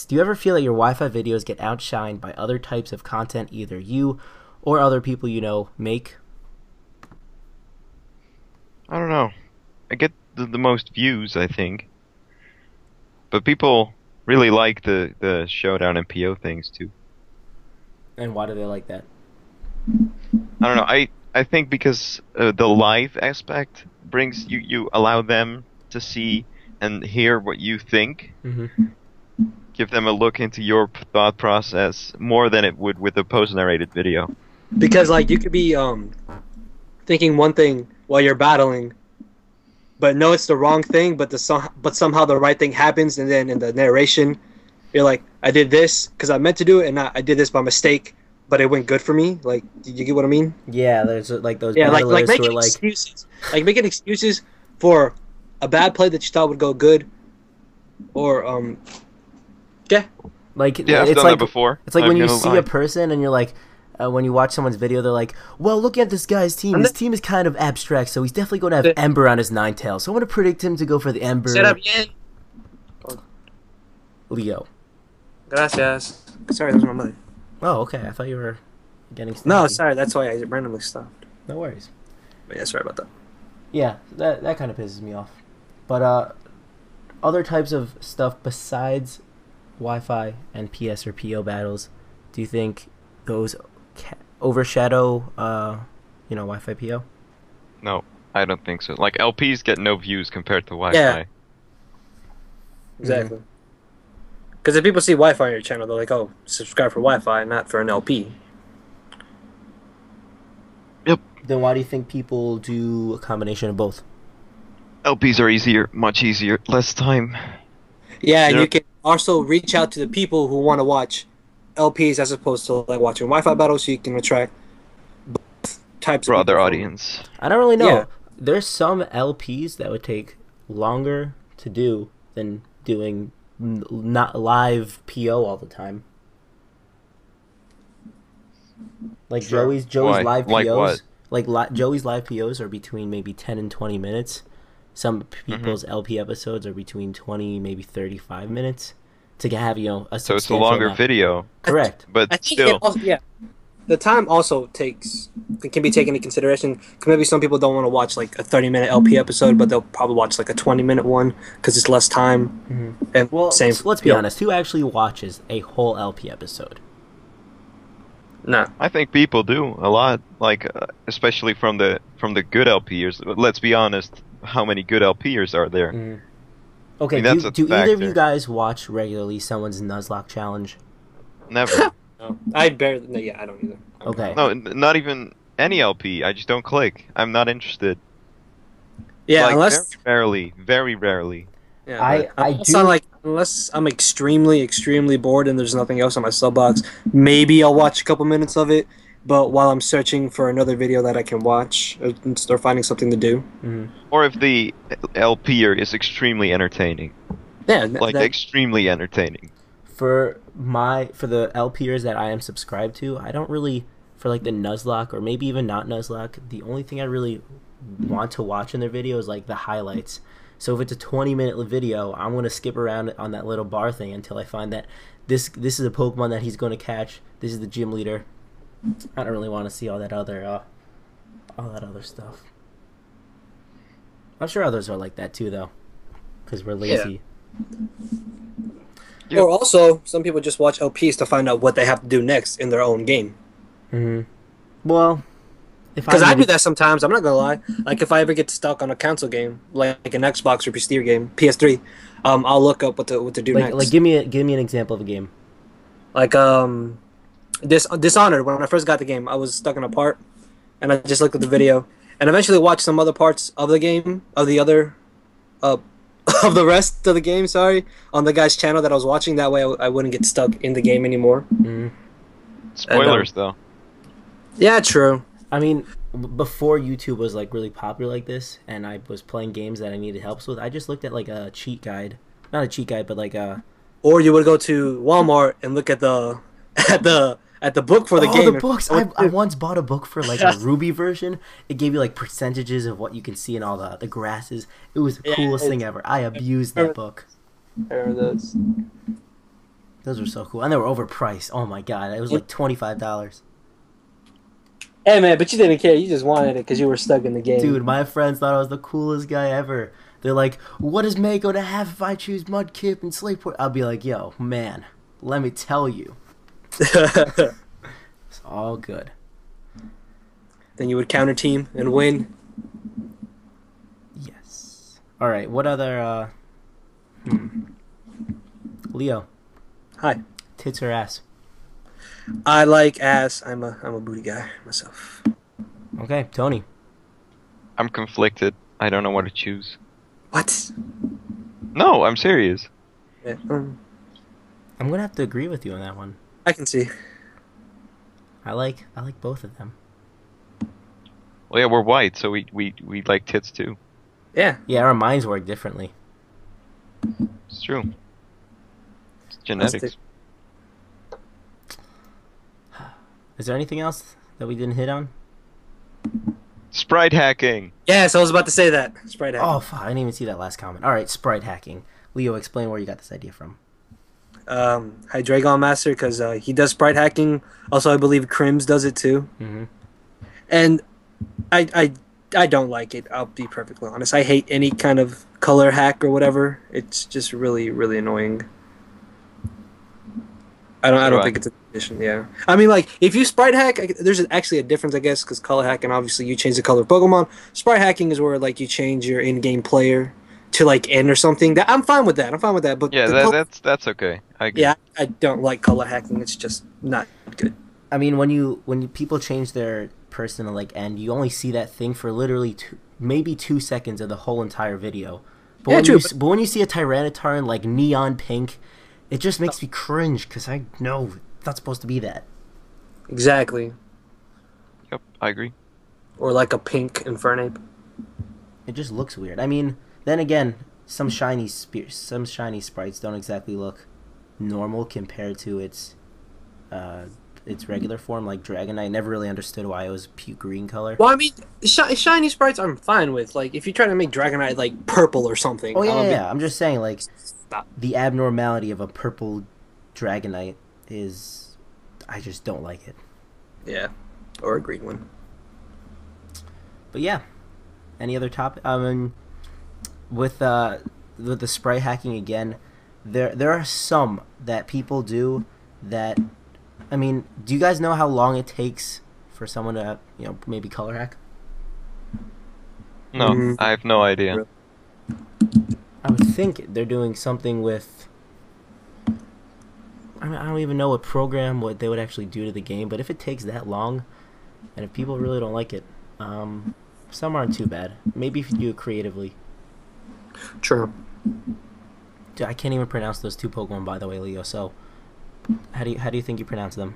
do you ever feel that your Wi-Fi videos get outshined by other types of content either you or other people you know make? I don't know. I get the most views, I think. But people really like the showdown and PO things too. And why do they like that? I don't know. I think because the live aspect brings you allow them to see and hear what you think. Mm-hmm. Give them a look into your thought process more than it would with a post-narrated video. Because like you could be thinking one thing while you're battling, but no, it's the wrong thing. But somehow the right thing happens, and then in the narration, you're like, I did this because I meant to do it, and I did this by mistake, but it went good for me. Like, did you get what I mean? Yeah, there's like those Yeah, like battlers who making are like, excuses, like making excuses for a bad play that you thought would go good, or yeah, like Yeah, I've it's done like that before. it's like I'm when you gonna see lie. a person and you're like, when you watch someone's video, they're like, well, look at this guy's team. His team is kind of abstract, so he's definitely going to have Ember on his Ninetales. So I'm going to predict him to go for the Ember. set up again. Leo. Gracias. Sorry, that was my mother. Oh, okay. I thought you were getting No, snappy. sorry, that's why I randomly stopped. No worries. But yeah, sorry about that. Yeah, that kind of pisses me off. But other types of stuff besides Wi-Fi and PS or PO battles, do you think those overshadow, Wi-Fi PO? No, I don't think so. Like LPs get no views compared to Wi-Fi. Yeah. Exactly. Because if people see Wi-Fi on your channel, they're like, "Oh, subscribe for Wi-Fi, not for an LP." Then why do you think people do a combination of both? LPs are easier, much easier, less time. Yeah, and Yeah. you can also reach out to the people who want to watch LPs as opposed to like watching Wi-Fi battles, so you can attract both types of For other people. audience. I don't really know. Yeah. There's some LPs that would take longer to do than doing not live PO all the time. Like Sure. Joey's Why? live Like POs. what? Joey's live POs are between maybe 10 and 20 minutes. Some people's LP episodes are between 20, maybe 35 minutes to have, a So it's a substantial longer amount. video, Correct. but I think still. it also, yeah, the time also can be taken into consideration. 'Cause maybe some people don't want to watch like a 30-minute LP episode, but they'll probably watch like a 20-minute one because it's less time. And Well, same. let's be honest. Who actually watches a whole LP episode? No. I think people do a lot, like especially from the good LPers. Let's be honest, how many good LPers are there? Okay, I mean, that's a do either of factor. you guys watch regularly someone's Nuzlocke challenge? Never. No. I barely. No, yeah, I don't either. Okay. No, not even any LP. I just don't click. I'm not interested. Yeah, Like, unless very rarely. yeah, I unless do- I'm like unless I'm extremely bored and there's nothing else on my sub box, maybe I'll watch a couple minutes of it. But while I'm searching for another video that I can watch or finding something to do, Or if the LPer is extremely entertaining, yeah, like extremely entertaining. For the LPers that I am subscribed to, I don't really, for like the Nuzlocke or maybe even not Nuzlocke, the only thing I really want to watch in their video is like the highlights. So if it's a 20-minute video, I'm going to skip around on that little bar thing until I find that this is a Pokemon that he's going to catch. This is the gym leader. I don't really want to see all that other stuff. I'm sure others are like that too, though, because we're lazy. Yeah. Or also, some people just watch LPs to find out what they have to do next in their own game. Well, Because I do that sometimes. I'm not gonna lie. Like if I ever get stuck on a console game, like an Xbox or PS3, I'll look up what to do next. Like give me an example of a game. Like Dishonored. When I first got the game, I was stuck in a part, and I just looked at the video, and eventually watched some other parts of the game, of the other, of the rest of the game. Sorry, on the guy's channel that I was watching. That way, I wouldn't get stuck in the game anymore. Spoilers, though. Yeah, true. I mean, before YouTube was like really popular like this, and I was playing games that I needed helps with, I just looked at like a cheat guide, not a cheat guide, but like a. Or you would go to Walmart and look at the at the book for the Oh, game. the books! I once bought a book for like a Ruby version. It gave you like percentages of what you can see in all the grasses. It was the coolest thing ever. I abused that book. I remember those. Those were so cool, and they were overpriced. Oh my god, it was like $25. Hey man, but you didn't care. You just wanted it because you were stuck in the game. Dude, my friends thought I was the coolest guy ever. They're like, "What is May going to have if I choose Mudkip and Slateport?" I'll be like, "Yo, man, let me tell you, it's all good." Then you would counter team and win. Yes. All right. What other? Leo, Hi. tits or ass? I like ass. I'm a booty guy myself. Okay, Tony. I'm conflicted. I don't know what to choose. What? No, I'm serious. Yeah, I'm gonna have to agree with you on that one. I can see. I like both of them. Well, yeah, we're white, so we like tits too. Yeah. Yeah, our minds work differently. It's true. It's genetics. Is there anything else that we didn't hit on? Sprite hacking. Yes, I was about to say that. Sprite hacking. Oh, fuck, I didn't even see that last comment. All right, sprite hacking. Leo, explain where you got this idea from. Hydreigon Master, because he does sprite hacking. Also, I believe Crims does it too. Mm-hmm. And I don't like it. I'll be perfectly honest. I hate any kind of color hack or whatever. It's just really, really annoying. I don't think it's a condition. Yeah, I mean, like if you sprite hack, there's actually a difference, I guess, because color hacking obviously you change the color of Pokemon. Sprite hacking is where like you change your in-game player to like N or something. That I'm fine with that. But Yeah, that's okay. I agree. yeah, I don't like color hacking. It's just not good. I mean, when people change their person to like N, you only see that thing for literally maybe 2 seconds of the whole entire video. But Yeah, when true, but when you see a Tyranitar in like neon pink, it just makes me cringe because I know it's not supposed to be that. Exactly. Yep, I agree. Or like a pink Infernape. It just looks weird. I mean, then again, some shiny sprites don't exactly look normal compared to its regular form, like Dragonite. Never really understood why it was puke green color. Well, I mean, shiny sprites I'm fine with. Like, if you try to make Dragonite like purple or something. Oh yeah. I'm just saying, like, Stop. the abnormality of a purple Dragonite is, I just don't like it. Yeah, or a green one. But yeah, any other topic? I mean, with the sprite hacking again, there are some that people do that. I mean, do you guys know how long it takes for someone to, maybe color hack? No, I have no idea. I would think they're doing something with. I don't even know what they would actually do to the game, but if it takes that long, and if people really don't like it, some aren't too bad. Maybe if you do it creatively. True. Dude, I can't even pronounce those two Pokemon, by the way, Leo. So, how do you think you pronounce them?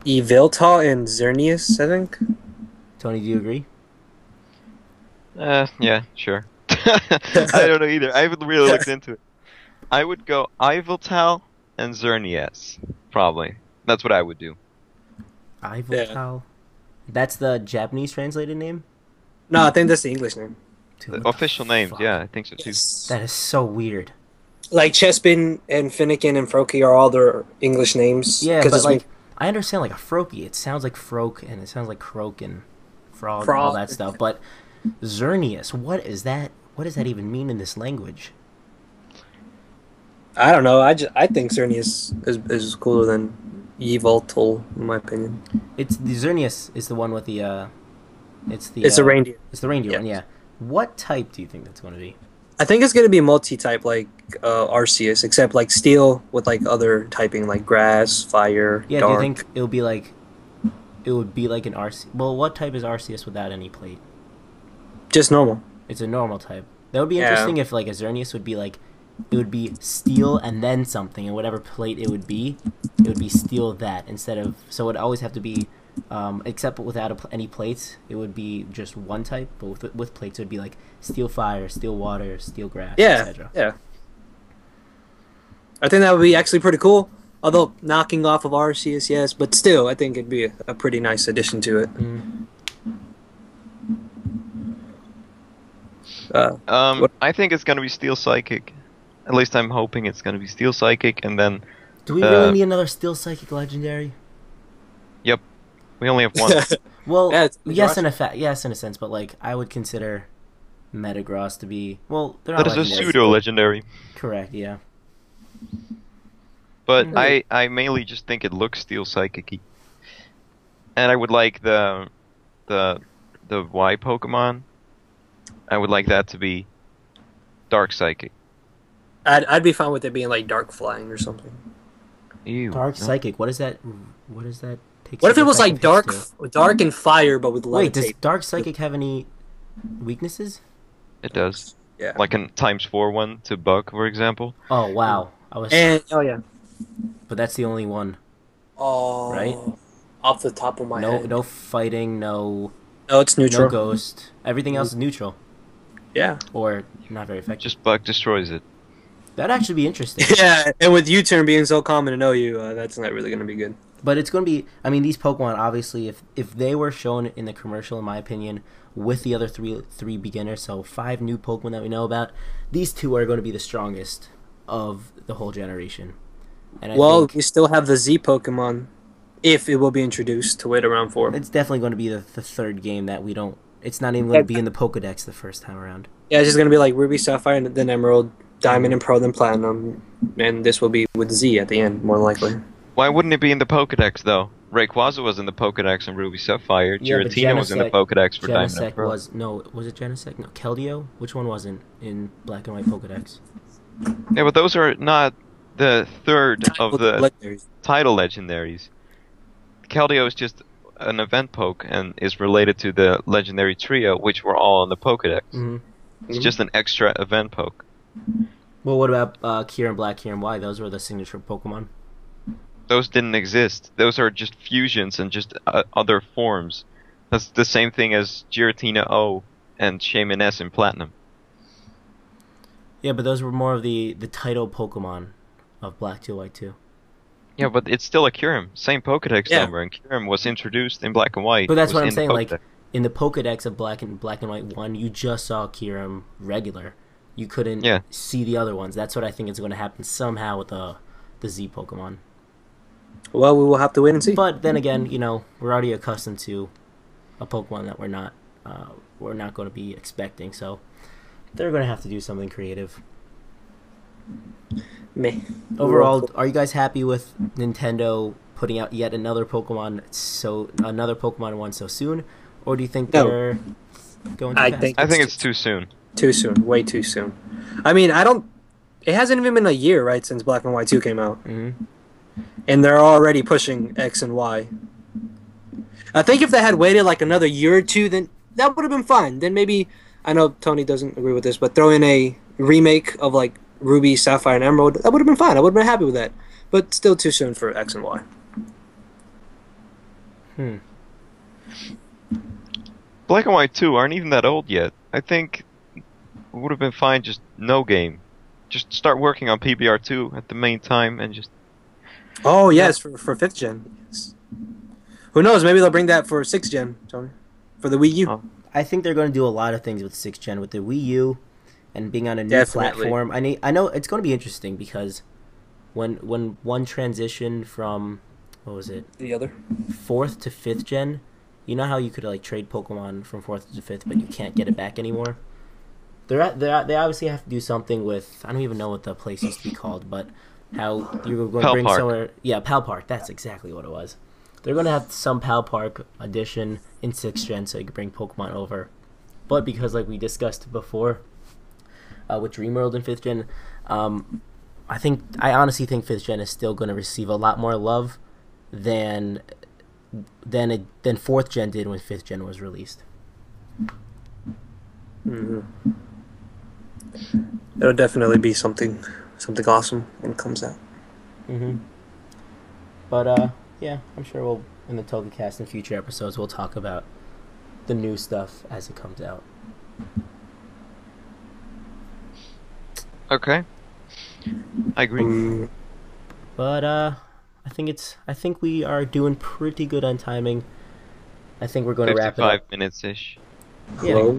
Eviltal and Xerneas, I think. Tony, do you agree? Yeah, sure. I don't know either. I haven't really looked into it. I would go Iviltal and Xerneas, probably. That's what I would do. Iviltal? That's the Japanese translated name? No, I think that's the English name. Dude, The official names, fuck? yeah, I think so too. Yes. That is so weird. Like Chespin and Finnegan and Froakie are all their English names. Yeah, 'cause but it's like, I understand like a Froakie. It sounds like Froak, and it sounds like Croak and Frog, and all that stuff. But Xerneas, what is that? What does that even mean in this language? I don't know. I think Xerneas is cooler than Yveltal, in my opinion. It's the Xerneas is the one with the It's a reindeer. It's the reindeer Yeah. one, yeah. What type do you think that's going to be? I think it's gonna be multi-type like Arceus, except like steel with like other typing like grass, fire, Yeah, dark. do you think it would be like an Arceus? Well, what type is Arceus without any plate? Just normal. It's a normal type. That would be Yeah. interesting if like a Xerneas would be like, it would be steel and then something, and whatever plate it would be steel that instead of, so it would always have to be except without any plates, it would be just one type. But with plates, it would be like Steel Fire, Steel Water, Steel Grass, Yeah, etc. yeah. I think that would be actually pretty cool. Although knocking off of Arceus, yes, but still, I think it'd be a pretty nice addition to it. I think it's gonna be Steel Psychic. At least I'm hoping it's gonna be Steel Psychic, and then. Do we really need another Steel Psychic Legendary? Yep, we only have one. Well, yeah, yes, in a sense, but like I would consider Metagross to be they're not. That is a pseudo legendary. Correct. Yeah. But I mainly just think it looks Steel Psychic-y. And I would like the Y Pokemon. I would like that to be Dark Psychic. I'd be fine with it being like Dark Flying or something. Ew. Dark Psychic. What is that? What does that take? What if it was like dark and fire, but with levitate? Wait, does Dark Psychic have any weaknesses? It does. Yeah. Like a ×4 one to Bug, for example. Oh wow, oh yeah. But that's the only one. Oh. Right. Off the top of my head. No fighting. No, it's neutral. No ghost. Everything else is neutral. Yeah. Or not very effective. Just Bug destroys it. That'd actually be interesting. Yeah, and with U-turn being so common to know you, that's not really going to be good. But it's going to be... I mean, these Pokemon, obviously, if they were shown in the commercial, in my opinion, with the other three beginners, so 5 new Pokemon that we know about, these 2 are going to be the strongest of the whole generation. And we still have the Z Pokemon, if it will be introduced, to wait around for. It's definitely going to be the third game that we don't... It's not even going to be in the Pokedex the first time around. Yeah, it's just going to be like Ruby, Sapphire, and then Emerald, Diamond, and Pearl, then Platinum. And this will be with Z at the end, more likely. Why wouldn't it be in the Pokedex, though? Rayquaza was in the Pokedex in Ruby Sapphire. Giratina was in the Pokedex for Diamond and Pearl. Was it Genesect? No, Keldeo? Which one wasn't in Black and White Pokedex? Yeah, but those are not the third of the legendaries. Title legendaries. Keldeo is just an event poke and is related to the legendary trio, which were all in the Pokedex. Mm-hmm. It's just an extra event poke. Well, what about Kyurem Black, Kyurem White? Those were the signature Pokemon. Those didn't exist. Those are just fusions and just other forms. That's the same thing as Giratina O and Shaman S in Platinum. Yeah, but those were more of the title Pokemon of Black 2, White 2. Yeah, but it's still a Kyurem. Same Pokedex number, and Kyurem was introduced in Black and White. But that's what I'm saying, like, in the Pokedex of Black and White 1, you just saw Kyurem regular. You couldn't see the other ones. That's what I think is going to happen somehow with the Z Pokemon. Well, we will have to wait and see. But then again, we're already accustomed to a Pokemon that we're not going to be expecting, so they're going to have to do something creative. Me. Overall, are you guys happy with Nintendo putting out yet another Pokemon one so soon, or do you think they're going too fast? I think it's too soon. Too soon, way too soon. I mean, it hasn't even been a year, right, since Black and White 2 came out. Mm-hmm. And they're already pushing X and Y. I think if they had waited like another year or two, then that would have been fine. Then maybe, I know Tony doesn't agree with this, but throw in a remake of like Ruby, Sapphire, and Emerald, that would have been fine. I would have been happy with that. But still too soon for X and Y. Black and White 2 aren't even that old yet. I think it would have been fine just no game. Just start working on PBR2 at the main time and just... Oh, yes, for 5th gen. Yes. Who knows? Maybe they'll bring that for 6th gen, Tony. For the Wii U. Oh. I think they're going to do a lot of things with 6th gen, with the Wii U and being on a new platform. I know it's going to be interesting because when one transitioned from, what was it? The other? 4th to 5th gen, you know how you could like trade Pokemon from 4th to 5th, but you can't get it back anymore? They obviously have to do something with, I don't even know what the place used to be called, but how you're going to bring somewhere... Yeah, Pal Park, that's exactly what it was. They're going to have some Pal Park edition in 6th gen so you can bring Pokemon over. But because, like we discussed before, with Dream World in 5th gen, I honestly think 5th gen is still going to receive a lot more love than 4th gen did when 5th gen was released. Mm-hmm. It'll definitely be something awesome when it comes out. Mm-hmm. But yeah, I'm sure we'll in the Togekast in future episodes, we'll talk about the new stuff as it comes out. Okay. I agree. But I think we are doing pretty good on timing. I think we're going to wrap it up. 55 minutes ish. Yeah.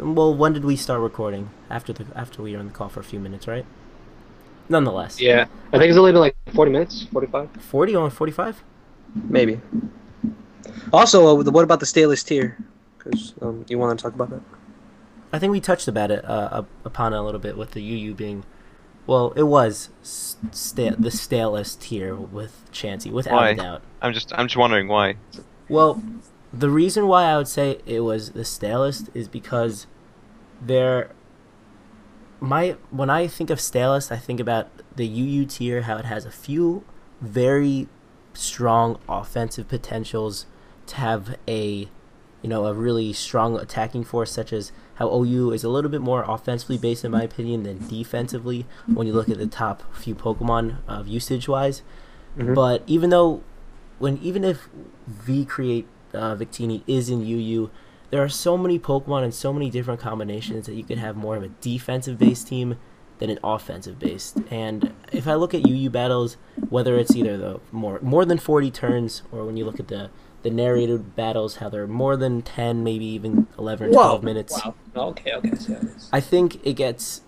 Well, when did we start recording? After we were on the call for a few minutes, right? Nonetheless. Yeah, I think it's only been like 40 minutes, 45. 40 on 45? Maybe. Also, what about the stainless tier? Because you want to talk about that? I think we touched about it upon it a little bit with the UU being, well, it was the stalest tier with Chansey, without a doubt. I'm just wondering why. Well, the reason why I would say it was the stalest is because when I think of stalest, I think about the UU tier, how it has a few very strong offensive potentials to have a really strong attacking force, such as how OU is a little bit more offensively based, in my opinion, than defensively when you look at the top few Pokemon usage-wise. Mm-hmm. But even if V-Create Victini is in UU, there are so many Pokemon and so many different combinations that you could have more of a defensive-based team than an offensive-based. And if I look at UU battles, whether it's either the more than 40 turns, or when you look at the narrated battles, how they're more than 10, maybe even 11 or 12 minutes. Wow. Okay. I think it gets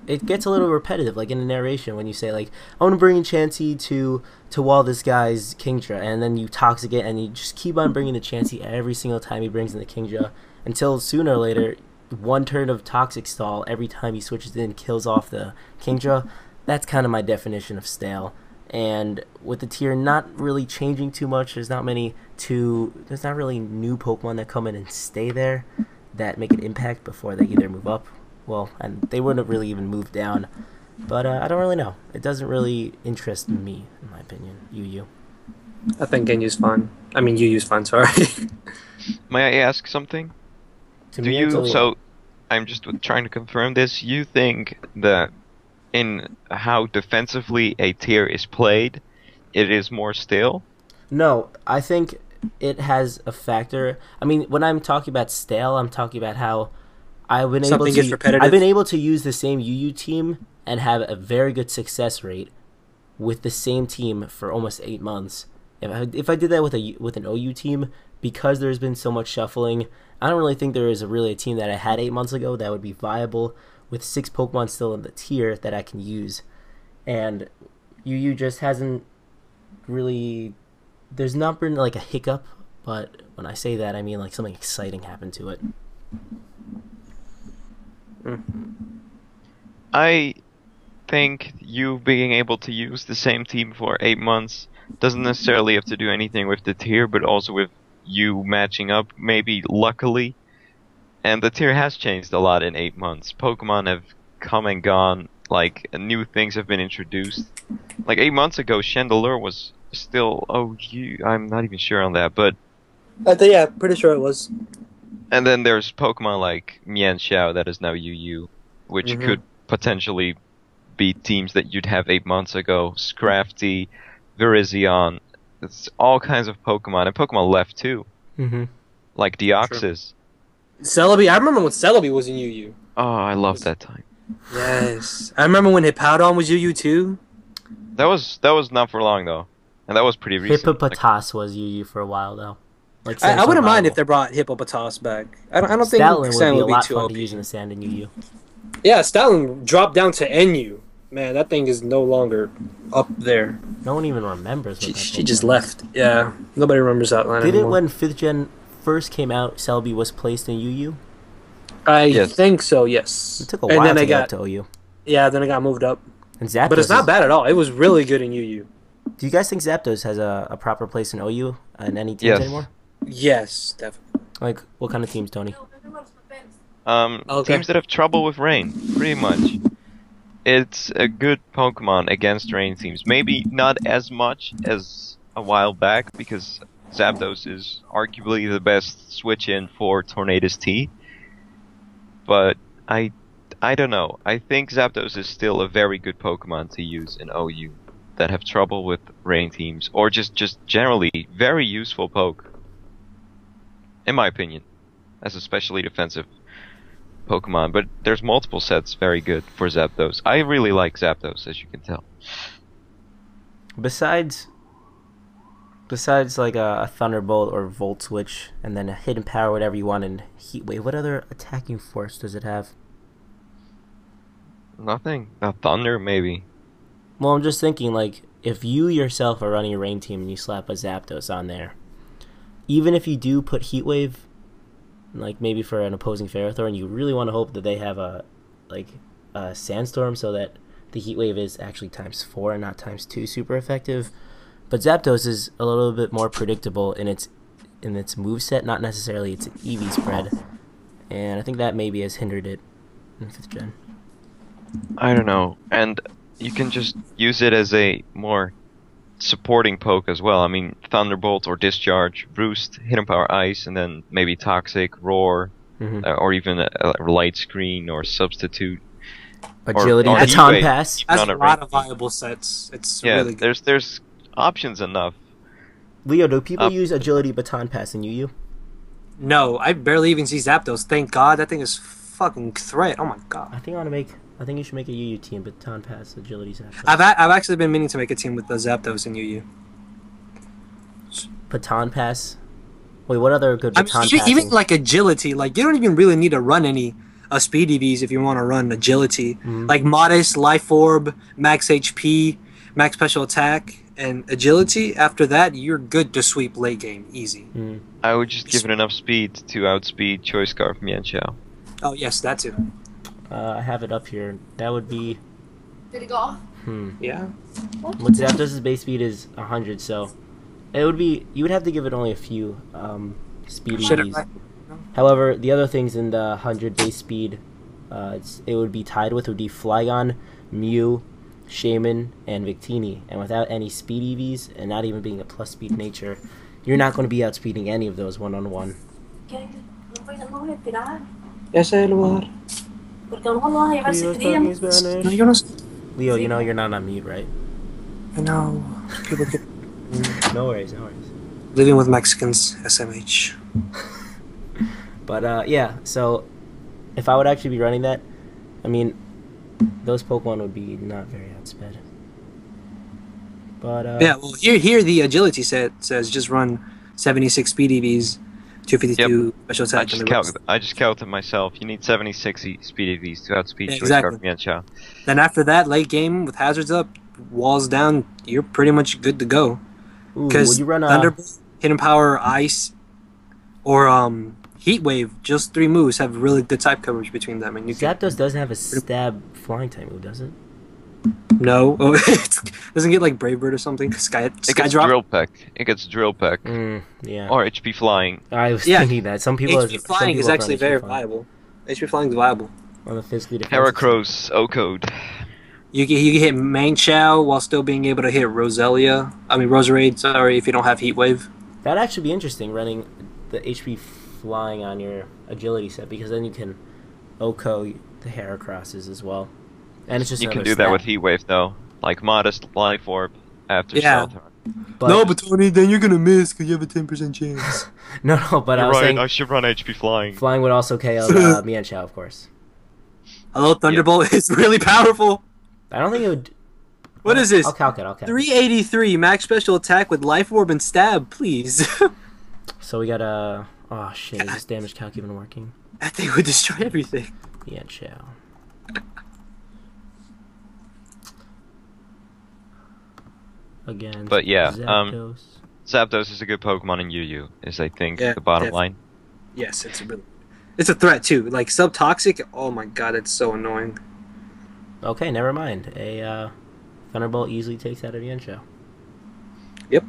a little repetitive, like in a narration, when you say, like, I want to bring in Chansey to wall this guy's Kingdra, and then you toxic it, and you just keep on bringing the Chansey every single time he brings in the Kingdra, until sooner or later, one turn of toxic stall every time he switches in kills off the Kingdra. That's kind of my definition of stale. And with the tier not really changing too much, there's not really new Pokemon that come in and stay there that make an impact before they either move up. Well, and they wouldn't really even move down. But I don't really know. It doesn't really interest me, in my opinion. UU. I think Genyu's fine. I mean, UU's fine, sorry. May I ask something? So, I'm just trying to confirm this. You think that in how defensively a tier is played, it is more stale? No, I think it has a factor. I mean, when I'm talking about stale, I'm talking about how I've been able to use the same UU team and have a very good success rate with the same team for almost 8 months. If I did that with an OU team, because there's been so much shuffling, I don't really think there is really a team that I had 8 months ago that would be viable with 6 Pokemon still in the tier that I can use. And UU just hasn't really... There's not been like a hiccup, but when I say that, I mean like something exciting happened to it. I think you being able to use the same team for 8 months doesn't necessarily have to do anything with the tier, but also with you matching up, maybe luckily. And the tier has changed a lot in 8 months. Pokemon have come and gone, like, new things have been introduced. Like, 8 months ago, Chandelure was still OU. I'm not even sure on that, but... yeah, pretty sure it was. And then there's Pokemon like Mienshao that is now UU, which could potentially be teams that you'd have 8 months ago. Scrafty, Virizion, it's all kinds of Pokemon, and Pokemon left too. Like Deoxys. Celebi, I remember when Celebi was in UU. Oh, I loved that time. Yes. I remember when Hippowdon was UU too. That was not for long though. And that was pretty recent. Hippopotas was UU for a while though. Like I wouldn't mind if they brought Hippopotas back. I don't think Stoutland would be a lot too fun OP. to use in the sand in UU. Yeah, Stoutland dropped down to NU. Man, that thing is no longer up there. No one even remembers what She just left. Yeah, nobody remembers that line anymore. When 5th Gen first came out, Celebi was placed in UU? I think so, yes. It took a while to get up to OU. Yeah, then it got moved up. And Zapdos, but it's not bad at all. It was really good in UU. Do you guys think Zapdos has a proper place in OU and any teams anymore? Yes, definitely. Like, what kind of teams, Tony? Teams that have trouble with rain, pretty much. It's a good Pokemon against rain teams. Maybe not as much as a while back, because Zapdos is arguably the best switch-in for Tornadus T. But I don't know. I think Zapdos is still a very good Pokemon to use in OU. that have trouble with rain teams, or just generally very useful poke, in my opinion, as a specially defensive Pokemon. But there's multiple sets very good for Zapdos. I really like Zapdos, as you can tell. Besides like a Thunderbolt or Volt Switch, and then a Hidden Power, whatever you want, and Heat Wave, what other attacking force does it have? Nothing. Thunder, maybe. Well, I'm just thinking, like, if you yourself are running a rain team and you slap a Zapdos on there, even if you do put Heat Wave, like maybe for an opposing Ferrothorn, you really want to hope that they have a Sandstorm so that the Heat Wave is actually ×4 and not ×2 super effective. But Zapdos is a little bit more predictable in its moveset, not necessarily its EV spread. And I think that maybe has hindered it in 5th gen. I don't know. And you can just use it as a more supporting poke as well. I mean, Thunderbolt or Discharge, Roost, Hidden Power Ice, and then maybe Toxic, Roar, or even a Light Screen or Substitute. Agility, or Baton E-Wave, Pass. That's on a a lot rank of viable sets. It's Yeah, really good. there's options enough. Leo, do people use Agility, Baton Pass in UU? No, I barely even see Zapdos. Thank God, that thing is fucking threat. Oh my god. I think you should make a UU team, Baton Pass, Agility, Zapdos. I've actually been meaning to make a team with the Zapdos and UU. Baton Pass? Wait, what other good I Baton mean, Passing? even like agility, like you don't even really need to run any speed EVs if you want to run agility. Like Modest, Life Orb, Max HP, Max Special Attack, and agility. After that, you're good to sweep late game, easy. I would just give it enough speed to outspeed Choice Scarf Mienshao. Oh yes, that too. I have it up here. That would be... Did it go off? Yeah. What Zapdos' base speed is 100, so... It would be... You would have to give it only a few speed Should EVs. However, the other things in the 100 base speed it would be tied with would be Flygon, Mew, Shaman, and Victini. And without any speed EVs, and not even being a plus speed nature, you're not going to be outspeeding any of those one-on-one. Yes, el lugar. No, yo no. Leo, you know you're not on mute, right? I know. People get No worries, no worries. living with Mexicans. SMH. But yeah, so if I would actually be running that, I mean, those Pokemon would be not very outsped. But Yeah, well, here the agility set says just run 76 speed EVs, 252 special attack. I just counted myself. You need 76 speed EVs to outspeed Yeah, Choice exactly. Scarf Mienshao. Then after that, late game with hazards up, walls down, you're pretty much good to go. ooh, would Because you run Thunderbolt, Hidden Power, Ice, or Heat Wave, just 3 moves have really good type coverage between them. And you can, Zapdos doesn't have a stab flying type move, does it? no, oh, it doesn't get like Brave Bird or something. Sky It gets Drop. Drill Peck. It gets Drill Peck. Yeah. Or HP Flying. I was Yeah. thinking that. Some people HP Flying is actually very viable. viable. HP Flying is viable. On the physically defensive side. Heracross, O-Code. You can hit Manchow while still being able to hit Roserade, sorry, if you don't have Heat Wave. That'd actually be interesting, running the HP Flying on your agility set, because then you can OHKO the Heracrosses as well. And it's just You can another do that stat. with Heat Wave though. Like Modest, Life Orb, after Yeah. Stealth. But, Tony, then you're gonna miss because you have a 10% chance. no, but I You're was right, saying I should run HP Flying. Flying would also KO Mienshao, of course. Hello, Thunderbolt is really powerful. I don't think it would... What is this? I'll calc it. 383 max special attack with Life Orb and Stab, please. So we got a... Oh shit, is this damage calc even working? That thing would destroy everything. Mienshao. Again, But yeah, Zapdos. Zapdos is a good Pokemon in UU, is I think Yeah, the bottom definitely. line. Yes, it's a threat too. Like Subtoxic, oh my god, it's so annoying. Okay, never mind. A Thunderbolt easily takes out a Mienshao. Yep.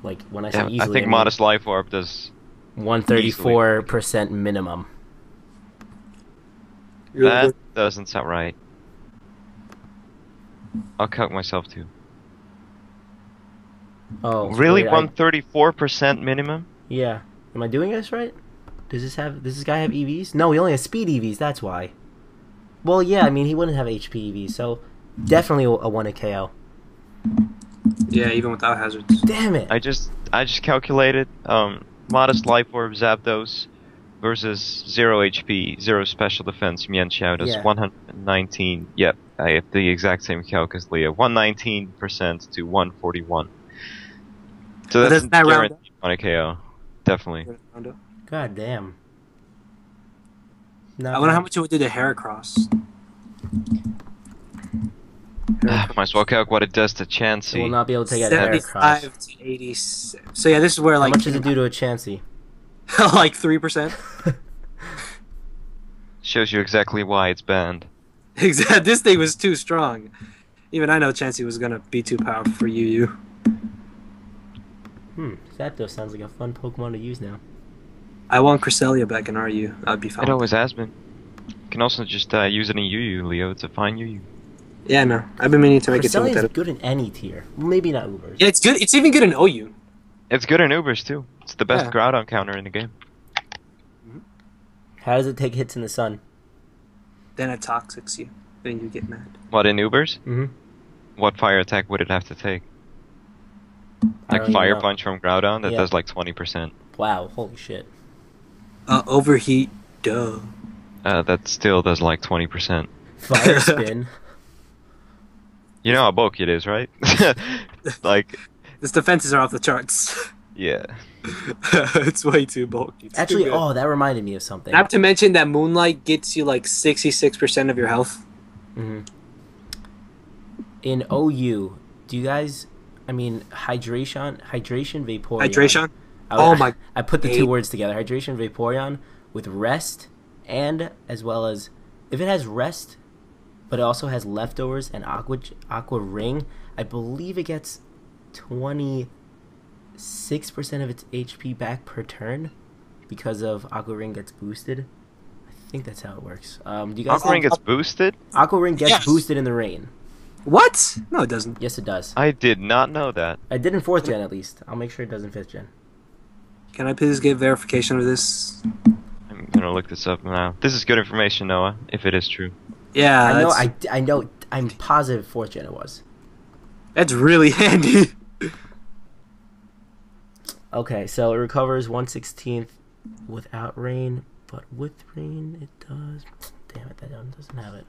Like, when I say Yeah, easily, I think mean Modest Life Orb does. 134% minimum. That doesn't sound right. I'll count myself too. Oh, Really, wait, 134% minimum? yeah. Am I doing this right? Does this guy have EVs? No, he only has speed EVs, that's why. Well, yeah, I mean, he wouldn't have HP EVs, so definitely a 1 KO. Yeah, even without hazards. Damn it! I just calculated modest life orb Zapdos versus 0 HP, 0 special defense Mienshao does Yeah. 119. Yep, I have the exact same calc as Leo. 119% to 141. So But that's doesn't that round up? guaranteed on a KO. Definitely. God damn. I wonder how much it would do to Heracross. Might as well calc what it does to It will Chansey. not be able to take out Heracross. 75 to 86. So yeah, this is where How like much does it do to a Chansey? like 3%. Shows you exactly why it's banned. Exactly. This thing was too strong. Even I know Chansey was gonna be too powerful for Yu. Zapdos sounds like a fun Pokemon to use now. I want Cresselia back in RU. I'd be fine. It always has been. You can also just use it in UU, Leo. It's a fine UU. Yeah, no. I've been meaning to make it so Cresselia is competitive. good in any tier. Well, maybe not Ubers. Yeah, it's good. It's even good in OU. It's good in Ubers too. It's the best Yeah. Groudon counter in the game. How does it take hits in the sun? Then it toxics you. Then you get mad. What, in Ubers? Mm-hmm. What fire attack would it have to take? I Like don't even Fire know. Punch from Groudon that Yeah. does like 20%. Wow, holy shit. Overheat. Duh. That still does like 20%. Fire Spin. You know how bulky it is, right? Like, Its defenses are off the charts. yeah. It's way too bulky. It's too Actually, good. oh, that reminded me of something. Not to mention that Moonlight gets you like 66% of your health. hmm In OU, do you guys... I mean, Hydration Vaporeon. Hydration? I, Oh my- I put the Hey. two words together. Hydration Vaporeon with Rest and as well as... If it has Rest, but it also has Leftovers and Aqua Ring, I believe it gets 26% of its HP back per turn because of Aqua Ring gets boosted. I think that's how it works. Do you guys Aqua Ring think gets boosted? Aqua Ring gets Yes. boosted in the rain? What? No, it doesn't. Yes, it does. I did not know that. I did in 4th gen at least. I'll make sure it does in 5th gen. Can I please get verification of this? I'm gonna look this up now. This is good information, Noah, if it is true. Yeah, I know. that's, I know. I'm positive 4th gen it was. that's really handy. Okay, so it recovers 1/16 without rain, but with rain it does. Damn it, that one doesn't have it.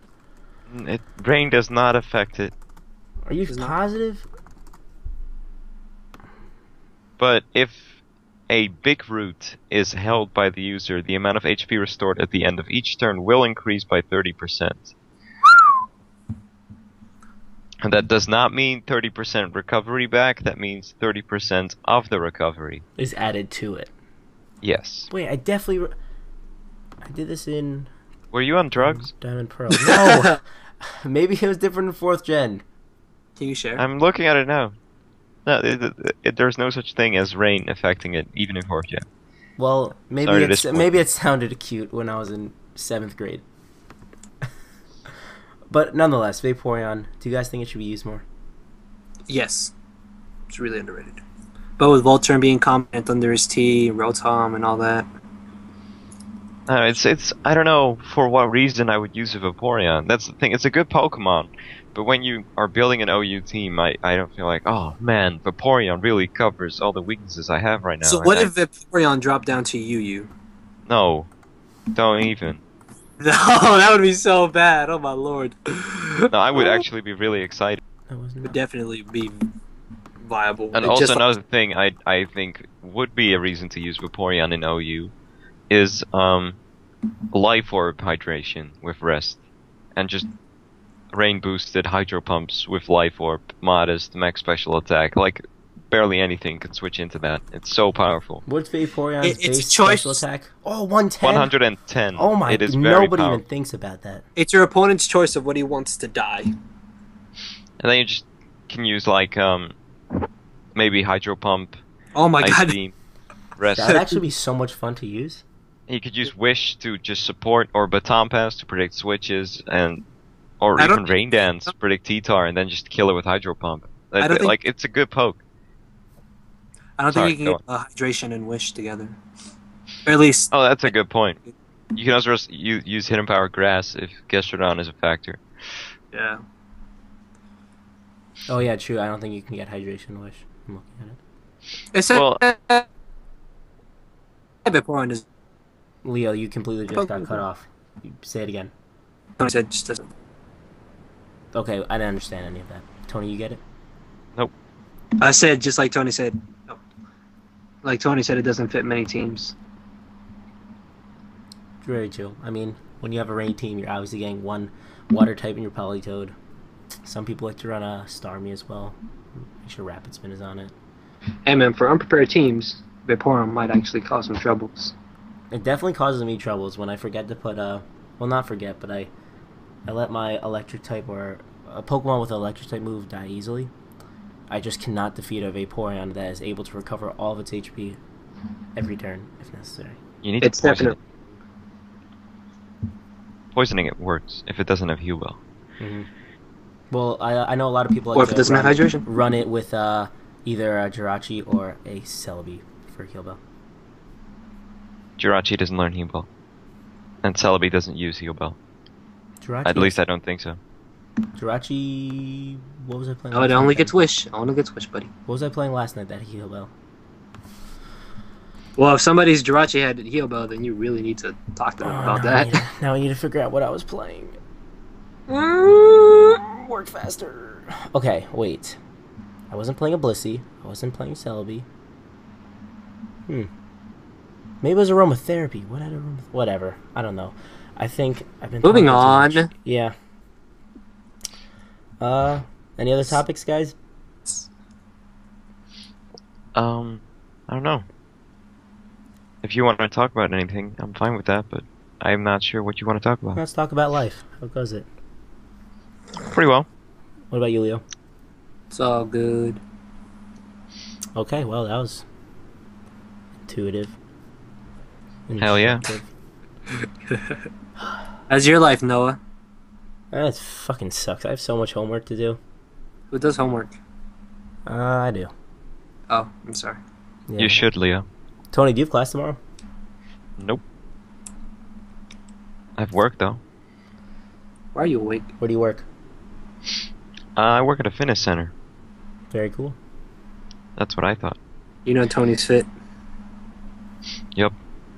Rain does not affect it. Are you Does not. positive? But if a big root is held by the user, the amount of HP restored at the end of each turn will increase by 30%. And that does not mean 30% recovery back, that means 30% of the recovery. Is added to it. Yes. Wait, I definitely. I did this in Were you on drugs? Diamond Pearl. No, maybe it was different in 4th gen. Can you share? I'm looking at it now. No, there's no such thing as rain affecting it, even in 4th gen. Well, maybe Sorry to it's disappoint maybe you. it sounded cute when I was in 7th grade. But nonetheless, Vaporeon. Do you guys think it should be used more? Yes. It's really underrated. But with Volturn being competent under his T, Rotom, and all that. It's I don't know for what reason I would use a Vaporeon. That's the thing. It's a good Pokemon, but when you are building an OU team, I don't feel like, oh man, Vaporeon really covers all the weaknesses I have right now. So And what I- if Vaporeon dropped down to UU? No, don't even. No, that would be so bad. Oh my lord. No, I would actually be really excited. That wasn't. Would definitely be viable. And It also just like- another thing I think would be a reason to use Vaporeon in OU is Life Orb hydration with Rest, and just rain boosted Hydro Pumps with Life Orb, modest max special attack. Like barely anything can switch into that. It's so powerful. What's Vaporeon's It's a base choice. special attack? Oh, 110. 110. Oh my! It is very Nobody powerful. even thinks about that. It's your opponent's choice of what he wants to die. And then you just can use like maybe Hydro Pump, Oh my Ice god. Beam, Rest. That'd actually be so much fun to use. You could use Wish to just support, or Baton Pass to predict switches, and or I even don't- Rain Dance to predict T-Tar, and then just kill it with Hydro Pump. I don't think- Like it's a good poke. I don't Sorry, think you go can get hydration and wish together. Or at least Oh, that's a good point. You can also use Hidden Power Grass if Gastrodon is a factor. yeah. Oh yeah, true. I don't think you can get hydration wish. I'm looking at it. It said Well, Vaporeon is. Leo, you completely just got cut off. Say it again. Tony said just doesn't. Okay, I didn't understand any of that. Tony, you get it? nope. I said just like Tony said. Like Tony said, it doesn't fit many teams. Very true. I mean, when you have a rain team, you're obviously getting one water type in your Politoed. Some people like to run a Starmie as well. Make sure Rapid Spin is on it. Hey man, for unprepared teams, Vaporeon might actually cause some troubles. It definitely causes me troubles when I forget to put well, not forget, but I let my electric type or a Pokemon with an electric type move die easily. I just cannot defeat a Vaporeon that is able to recover all of its HP every turn if necessary. You need It's to poison definitely. it. Poisoning it works if it doesn't have heal bell. Mm-hmm. Well, I know a lot of people Or like if it to doesn't have hydration. run it with either a Jirachi or a Celebi for Heal Bell. Jirachi doesn't learn heal bell. And Celebi doesn't use heal bell. Jirachi, At least I don't think so. Jirachi, what was I playing? Oh, last it only night gets then? Wish. It only gets Wish, buddy. What was I playing last night that Heal Bell? Well, if somebody's Jirachi had Heal Bell, then you really need to talk to them about that. Now I need to figure out what I was playing. Work faster. Okay, wait. I wasn't playing a Blissey. I wasn't playing Celebi. Maybe it was aromatherapy. What had whatever. I don't know. I think I've been Moving talking too on. much. Yeah. Any other topics, guys? I don't know. If you want to talk about anything, I'm fine with that, but I'm not sure what you want to talk about. Let's talk about life. How goes it? Pretty well. What about you, Leo? It's all good. Okay, well, that was intuitive. Hell yeah. Instructive. How's your life, Noah? That fucking sucks. I have so much homework to do. Who does homework? I do. Oh, I'm sorry. Yeah. You should, Leo. Tony, do you have class tomorrow? Nope. I've worked, though. Why are you awake? Where do you work? I work at a fitness center. Very cool. That's what I thought. You know Tony's fit. Yep.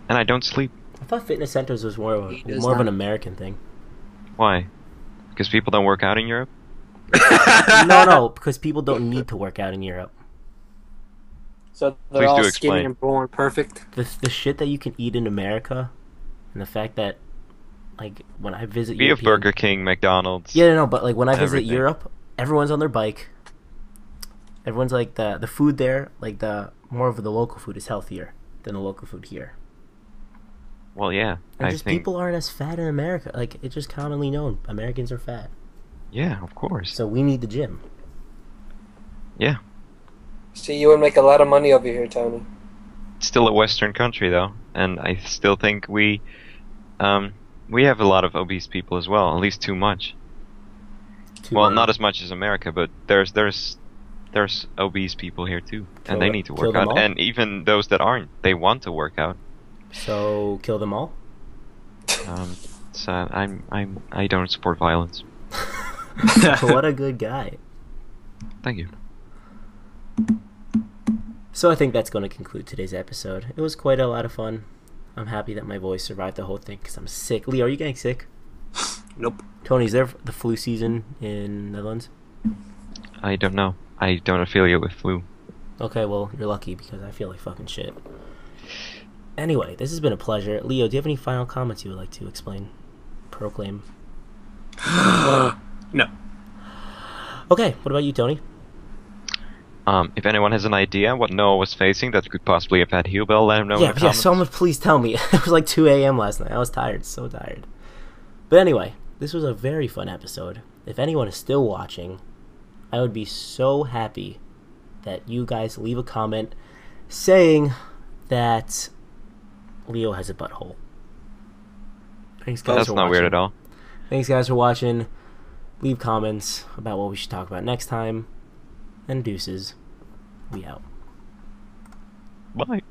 And I don't sleep. I thought fitness centers was more of He does an not. American thing. Why? Because people don't work out in Europe? No, because people don't need to work out in Europe. So they're Please all do skinny explain. and born perfect. The shit that you can eat in America, and the fact that, like, when I visit We have European- Burger King, McDonald's. Yeah, no, but like when I visit Everything. Europe, everyone's on their bike. Everyone's like the food there, like the more of the local food is healthier than the local food here. Well, yeah. And I just think. people aren't as fat in America. Like it's just commonly known, Americans are fat. Yeah, of course. So we need the gym. Yeah. See, you would make a lot of money over here, Tony. It's still a Western country, though. And I still think we have a lot of obese people as well. At least too much. Well, not as much as America, but there's obese people here too, Kill and they them- need to kill work them out. all? And even those that aren't, they want to work out. So kill them all. So I don't support violence. What a good guy. Thank you. So I think that's going to conclude today's episode. It was quite a lot of fun. I'm happy that my voice survived the whole thing because I'm sick. Leo, are you getting sick? Nope. Tony, is there the flu season in Netherlands? I don't know. I don't affiliate with flu. Okay, well, you're lucky because I feel like fucking shit. Anyway, this has been a pleasure. Leo, do you have any final comments you would like to explain? Proclaim. No. Okay, what about you, Tony? If anyone has an idea what Noah was facing that could possibly have had Heal Bell, let him know in the Yeah, comments. someone please tell me. It was like 2 a.m. last night. I was tired, so tired. But anyway, this was a very fun episode. If anyone is still watching, I would be so happy that you guys leave a comment saying that Leo has a butthole. Thanks, guys, That's for not watching. weird at all. Thanks, guys, for watching. Leave comments about what we should talk about next time. And deuces. We out. Bye.